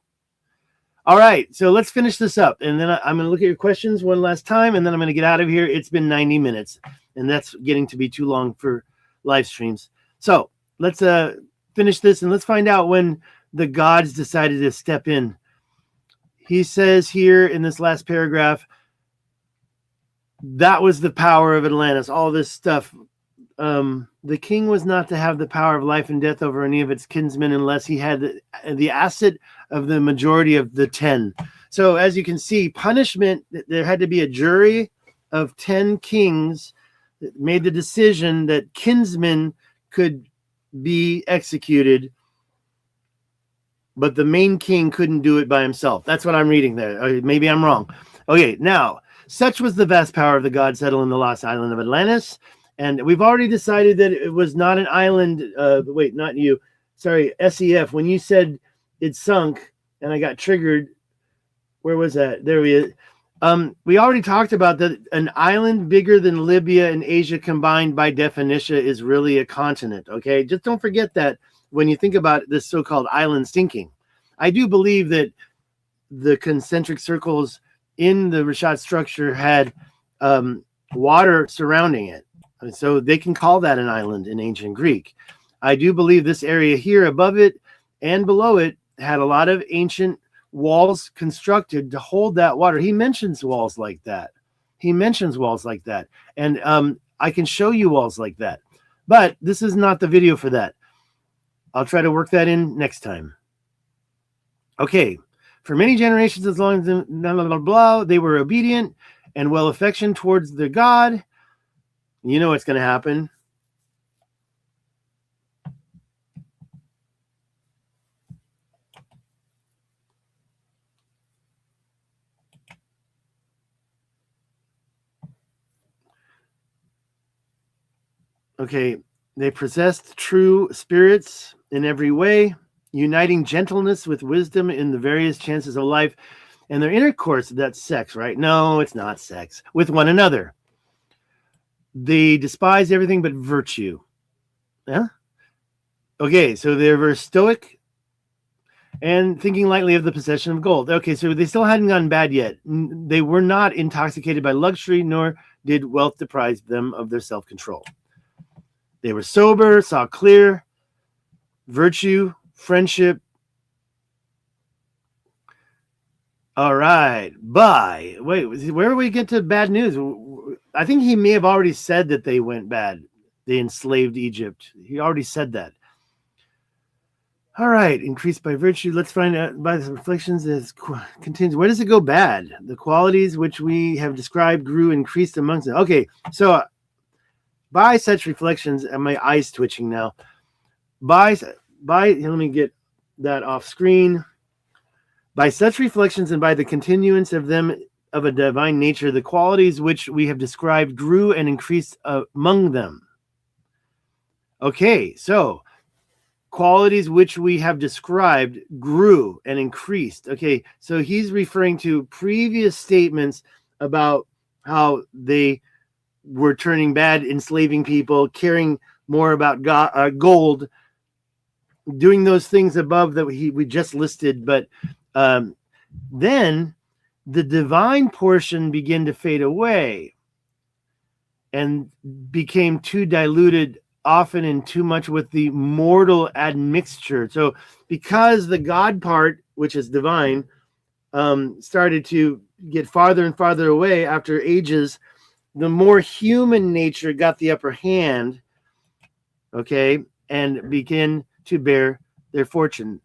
All right, so let's finish this up, and then I'm going to look at your questions one last time, and then I'm going to get out of here. It's been 90 minutes, and that's getting to be too long for live streams. So let's finish this, and let's find out when the gods decided to step in. He says here in this last paragraph, that was the power of Atlantis, all this stuff. The king was not to have the power of life and death over any of its kinsmen unless he had the asset of the majority of the 10. So as you can see, punishment, there had to be a jury of 10 kings that made the decision that kinsmen could be executed, but the main king couldn't do it by himself. That's what I'm reading there. Maybe I'm wrong. Okay, now, such was the vast power of the god settled in the lost island of Atlantis. And we've already decided that it was not an island. Wait, not you. Sorry, SEF. When you said it sunk and I got triggered, where was that? There we is. We already talked about that an island bigger than Libya and Asia combined by definition is really a continent. Okay, just don't forget that when you think about this so-called island sinking. I do believe that the concentric circles in the Richat structure had water surrounding it. So they can call that an island in ancient Greek. I do believe this area here above it and below it had a lot of ancient walls constructed to hold that water. He mentions walls like that. And I can show you walls like that. But this is not the video for that. I'll try to work that in next time. Okay. For many generations, as long as blah, blah, blah, blah, they were obedient and well affectioned towards their God. You know what's going to happen. Okay, they possessed true spirits in every way, uniting gentleness with wisdom in the various chances of life. And their intercourse, that's sex, right? No, it's not sex. With one another. They despise everything but virtue. Yeah. Okay, so they were stoic and thinking lightly of the possession of gold. Okay, so they still hadn't gone bad yet. They were not intoxicated by luxury, nor did wealth deprive them of their self-control. They were sober, saw clear, virtue, friendship. All right, bye. Wait, where do we get to bad news? I think he may have already said that they went bad. They enslaved Egypt. He already said that. All right, increased by virtue. Let's find out by the reflections as continues. Where does it go bad? The qualities which we have described grew, increased amongst them. Okay, so by such reflections, and my eyes twitching now. By let me get that off screen. By such reflections and by the continuance of them of a divine nature, the qualities which we have described grew and increased among them. Okay, so qualities which we have described grew and increased. Okay, so he's referring to previous statements about how they were turning bad, enslaving people, caring more about gold, doing those things above that we just listed. But then the divine portion began to fade away and became too diluted, often in too much with the mortal admixture. So because the God part, which is divine, started to get farther and farther away after ages, the more human nature got the upper hand, okay, and began to bear their fortune.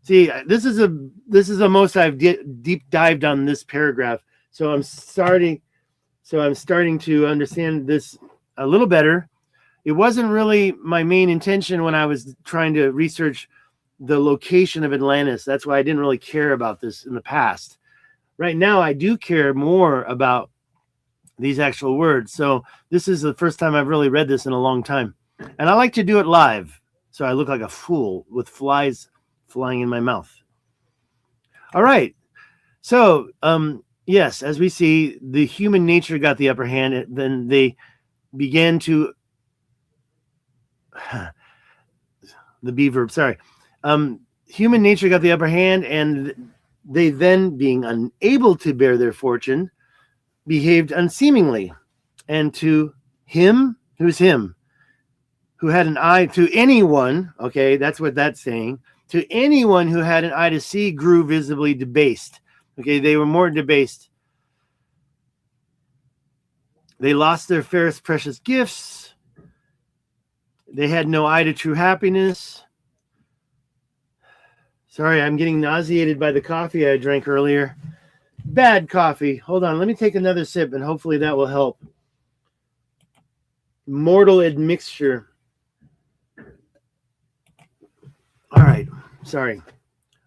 See, this is the most I've deep dived on this paragraph. So I'm starting to understand this a little better. It wasn't really my main intention when I was trying to research the location of Atlantis. That's why I didn't really care about this in the past. Right now, I do care more about these actual words. So this is the first time I've really read this in a long time. And I like to do it live, so I look like a fool with flies flying in my mouth. All right. So, yes, as we see, the human nature got the upper hand. And then they began to the B verb. Sorry, human nature got the upper hand, and they then, being unable to bear their fortune, behaved unseemingly. And to him, who's him, who had an eye to anyone, okay, that's what that's saying. To anyone who had an eye to see, grew visibly debased. Okay, they were more debased. They lost their fairest precious gifts. They had no eye to true happiness. Sorry, I'm getting nauseated by the coffee I drank earlier. Bad coffee. Hold on, let me take another sip, and hopefully that will help. Mortal admixture. All right, sorry.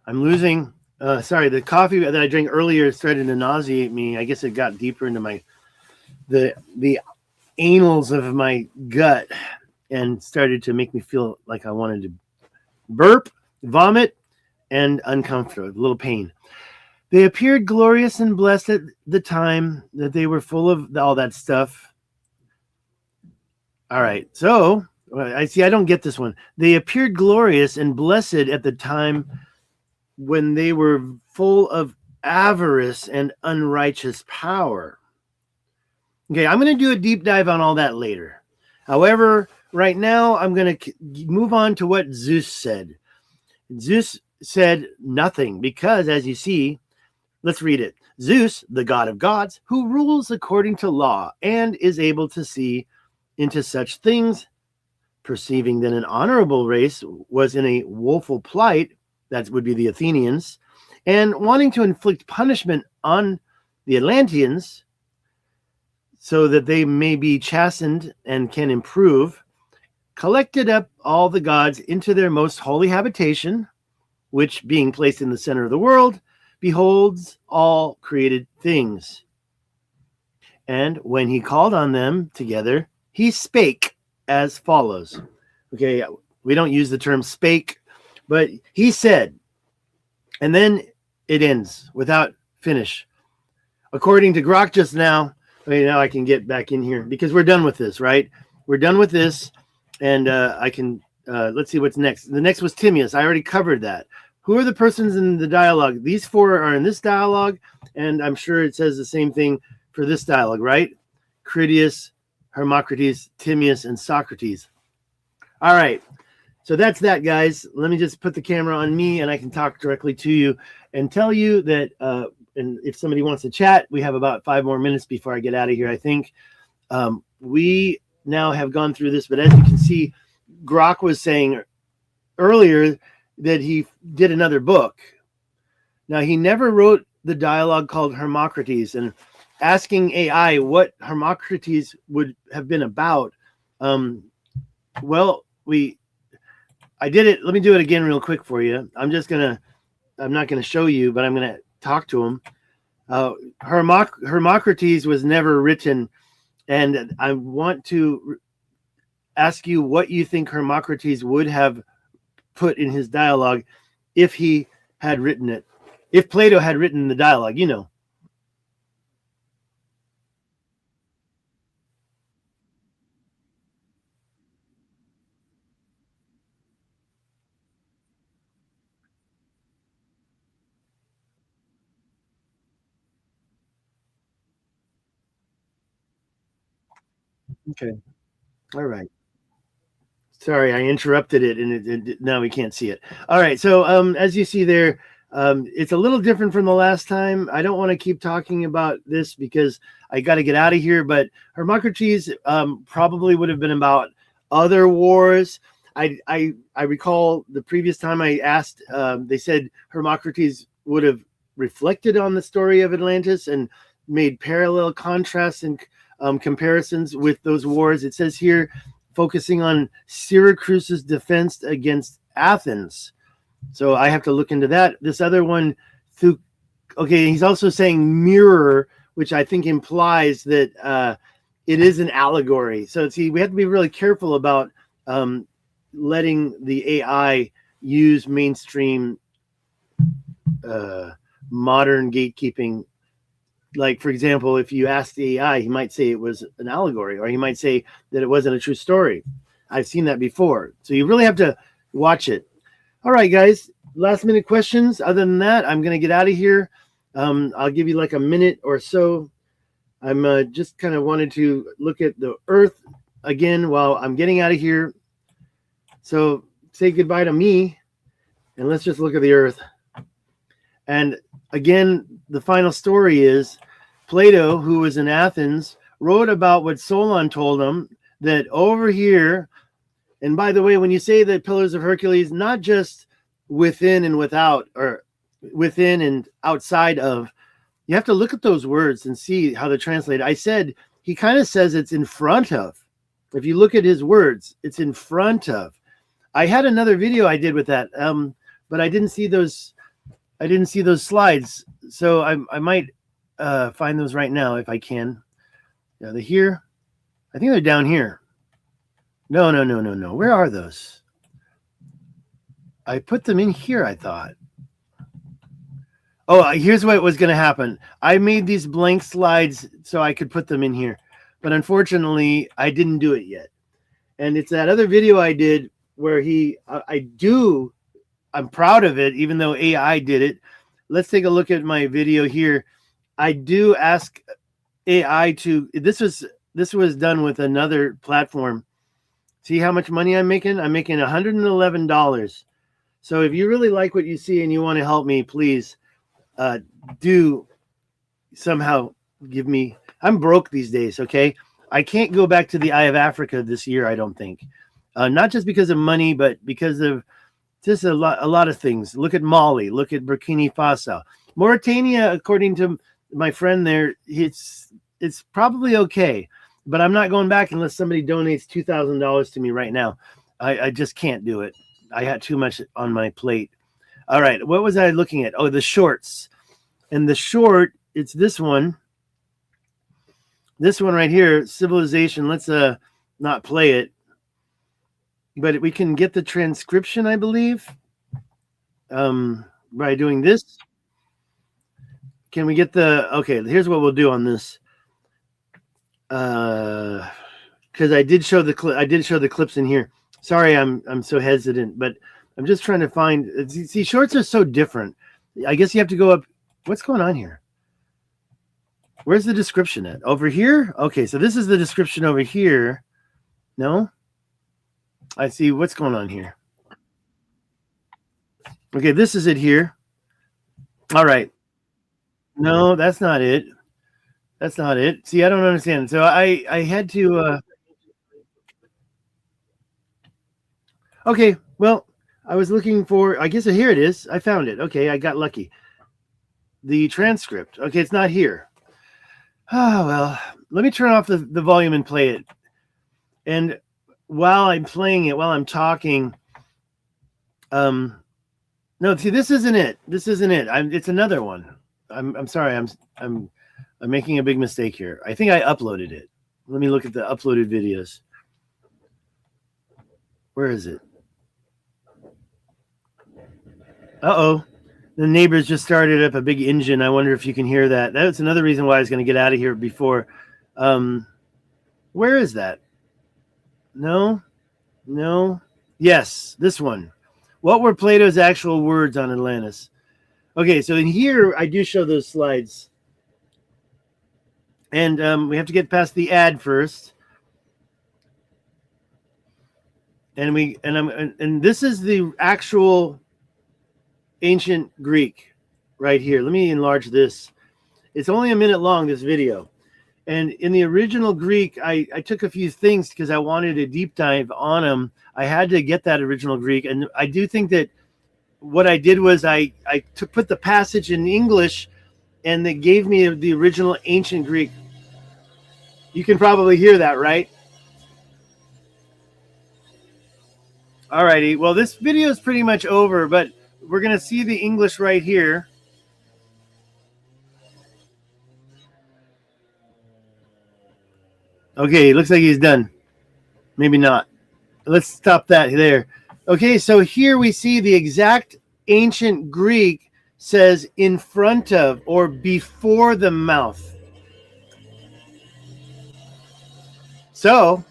I'm losing. Sorry, the coffee that I drank earlier started to nauseate me. I guess it got deeper into my the anals of my gut and started to make me feel like I wanted to burp, vomit, and uncomfortable, a little pain. They appeared glorious and blessed at the time that they were full of all that stuff. All right, so I see. I don't get this one. They appeared glorious and blessed at the time when they were full of avarice and unrighteous power. Okay, I'm going to do a deep dive on all that later. However, right now I'm going to move on to what Zeus said. Zeus said nothing because, as you see, let's read it. Zeus, the god of gods, who rules according to law and is able to see into such things, perceiving that an honorable race was in a woeful plight, that would be the Athenians, and wanting to inflict punishment on the Atlanteans so that they may be chastened and can improve, collected up all the gods into their most holy habitation, which, being placed in the center of the world, beholds all created things. And when he called on them together, he spake as follows. Okay, we don't use the term spake, but he said, and then it ends without finish. According to Grok just now, okay, now I can get back in here because we're done with this, right? We're done with this, and I can, let's see what's next. The next was Timaeus. I already covered that. Who are the persons in the dialogue? These four are in this dialogue, and I'm sure it says the same thing for this dialogue, right? Critias, Hermocrates, Timaeus, and Socrates. All right. So that's that, guys. Let me just put the camera on me, and I can talk directly to you and tell you that, and if somebody wants to chat, we have about 5 more minutes before I get out of here, I think. We now have gone through this, but as you can see, Grok was saying earlier that he did another book. Now, he never wrote the dialogue called Hermocrates, and asking AI what Hermocrates would have been about. Well, I did it. Let me do it again real quick for you. I'm not going to show you, but I'm going to talk to him. Hermocrates was never written, and I want to ask you what you think Hermocrates would have put in his dialogue if he had written it. If Plato had written the dialogue, you know. Okay. All right. Sorry, I interrupted it, and now we can't see it. All right. So as you see there, it's a little different from the last time. I don't want to keep talking about this because I got to get out of here. But Hermocrates probably would have been about other wars. I recall the previous time I asked, they said Hermocrates would have reflected on the story of Atlantis and made parallel contrasts and comparisons with those wars. It says here, focusing on Syracuse's defense against Athens. So I have to look into that. This other one, okay, he's also saying mirror, which I think implies that it is an allegory. So see, we have to be really careful about letting the AI use mainstream modern gatekeeping. Like, for example, if you asked the AI, he might say it was an allegory, or he might say that it wasn't a true story. I've seen that before. So you really have to watch it. All right, guys, last minute questions. Other than that, I'm going to get out of here. I'll give you like a minute or so. I'm just kind of wanted to look at the Earth again while I'm getting out of here. So say goodbye to me, and let's just look at the Earth. And again, the final story is Plato, who was in Athens, wrote about what Solon told him, that over here, and by the way, when you say the Pillars of Hercules, not just within and without, or within and outside of, you have to look at those words and see how they're translated. I said, he kind of says it's in front of. If you look at his words, it's in front of. I had another video I did with that, but I didn't see those. I didn't see those slides, so I might find those right now if I can. Are they here? I think they're down here. No. Where are those? I put them in here, I thought. Oh, here's what was going to happen. I made these blank slides so I could put them in here, but unfortunately, I didn't do it yet. And it's that other video I did where I'm proud of it, even though AI did it. Let's take a look at my video here. I do ask AI to, this was done with another platform. See how much money I'm making? I'm making $111. So if you really like what you see and you want to help me, please do somehow give me, I'm broke these days, okay? I can't go back to the Eye of Africa this year, I don't think. Not just because of money, but because of just a lot of things. Look at Mali, look at Burkina Faso. Mauritania, according to my friend there, it's probably okay, but I'm not going back unless somebody donates $2,000 to me right now. I just can't do it. I had too much on my plate. All right, what was I looking at? Oh, the shorts. And the short, it's this one. This one right here, Civilization. Let's not play it. But we can get the transcription, I believe, by doing this. Can we get the, okay, here's what we'll do on this. Because I did show the clips in here. Sorry, I'm so hesitant, but I'm just trying to find, see, shorts are so different. I guess you have to go up. What's going on here? Where's the description at? Over here? Okay, so this is the description over here. No? I see what's going on here. Okay, this is it here. All right. No, that's not it. That's not it. See, I don't understand. So I had to okay, well, I was looking for, I guess here it is. I found it. Okay, I got lucky. The transcript. Okay, it's not here. Oh, well, let me turn off the volume and play it. And while I'm playing it, while I'm talking, no, see, this isn't it. This isn't it. It's another one. I'm sorry. I'm making a big mistake here. I think I uploaded it. Let me look at the uploaded videos. Where is it? Uh-oh. The neighbors just started up a big engine. I wonder if you can hear that. That's another reason why I was going to get out of here before. Where is that? No. Yes, this one. What were Plato's actual words on Atlantis? Okay, so in here, I do show those slides. And we have to get past the ad first. And this is the actual ancient Greek right here. Let me enlarge this. It's only a minute long, this video. And in the original Greek, I took a few things because I wanted a deep dive on them. I had to get that original Greek. And I do think that what I did was I put the passage in English, and it gave me the original ancient Greek. You can probably hear that, right? All righty. Well, this video is pretty much over, but we're going to see the English right here. Okay, looks like he's done. Maybe not. Let's stop that there. Okay, so here we see the exact ancient Greek says in front of or before the mouth. So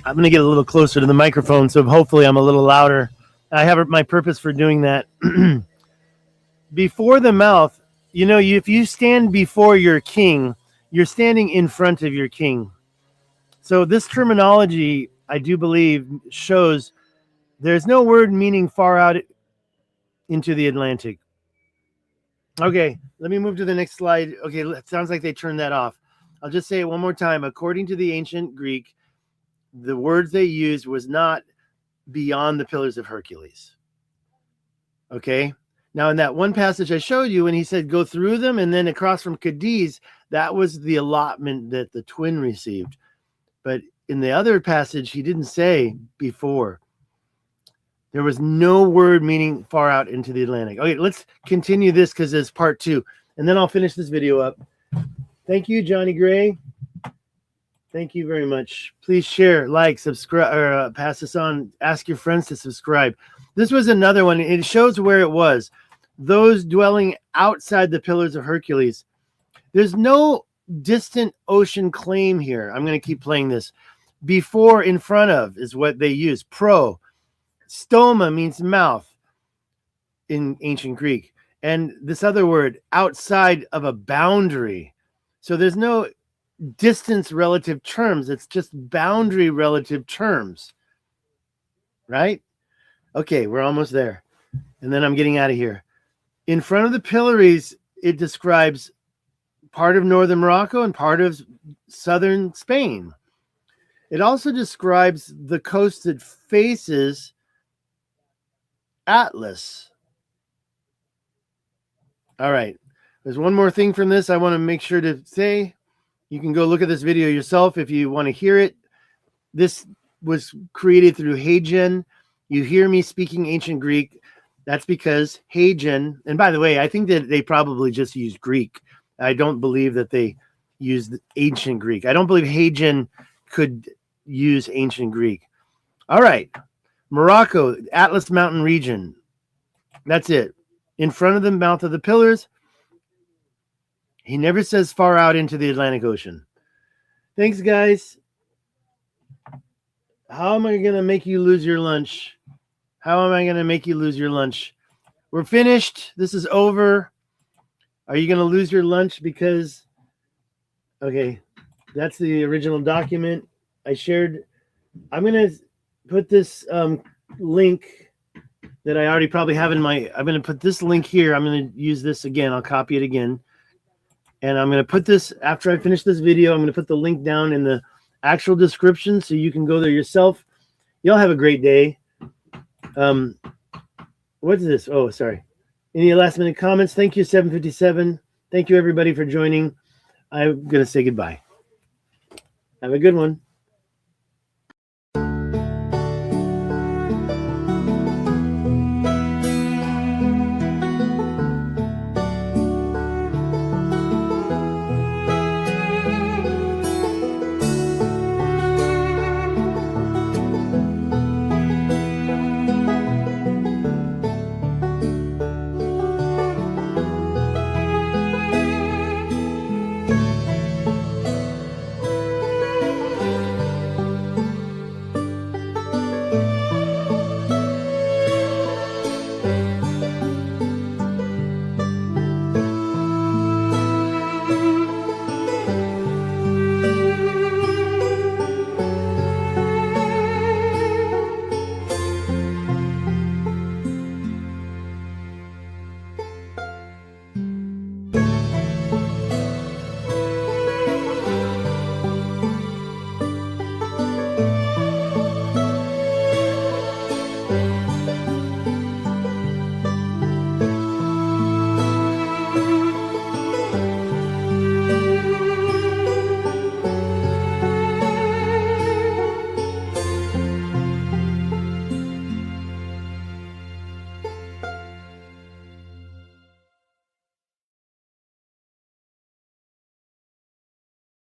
I'm going to get a little closer to the microphone, so hopefully I'm a little louder. I have my purpose for doing that. Before the mouth, you know, if you stand before your king, you're standing in front of your king. So this terminology, I do believe, shows there's no word meaning far out into the Atlantic. Okay, let me move to the next slide. Okay, it sounds like they turned that off. I'll just say it one more time. According to the ancient Greek, the words they used was not beyond the Pillars of Hercules. Okay, now in that one passage I showed you, when he said go through them and then across from Cadiz, that was the allotment that the twin received. But in the other passage, he didn't say before. There was no word meaning far out into the Atlantic. Okay, let's continue this because it's part 2. And then I'll finish this video up. Thank you, Johnny Gray. Thank you very much. Please share, like, subscribe, or pass this on. Ask your friends to subscribe. This was another one. It shows where it was. Those dwelling outside the Pillars of Hercules. There's no distant ocean claim here. I'm going to keep playing this. Before, in front of is what they use. Pro. Stoma means mouth in ancient Greek. And this other word, outside of a boundary. So there's no distance relative terms. It's just boundary relative terms. Right? Okay, we're almost there. And then I'm getting out of here. In front of the pillories, it describes part of northern Morocco and part of southern Spain. It also describes the coast that faces Atlas. All right. There's one more thing from this I want to make sure to say. You can go look at this video yourself if you want to hear it. This was created through Heian. You hear me speaking ancient Greek. That's because Heian, and by the way, I think that they probably just used Greek. I don't believe that they used ancient Greek. I don't believe Heian could use ancient Greek. All right. Morocco, Atlas Mountain region. That's it. In front of the mouth of the pillars. He never says far out into the Atlantic Ocean. Thanks, guys. How am I going to make you lose your lunch? How am I going to make you lose your lunch? We're finished. This is over. Are you going to lose your lunch because... Okay, that's the original document I shared. I'm going to put this link that I already probably have in my... I'm going to put this link here. I'm going to use this again. I'll copy it again. And I'm going to put this, after I finish this video, I'm going to put the link down in the actual description so you can go there yourself. Y'all have a great day. What is this? Oh, sorry. Any last minute comments? Thank you, 757. Thank you, everybody, for joining. I'm going to say goodbye. Have a good one.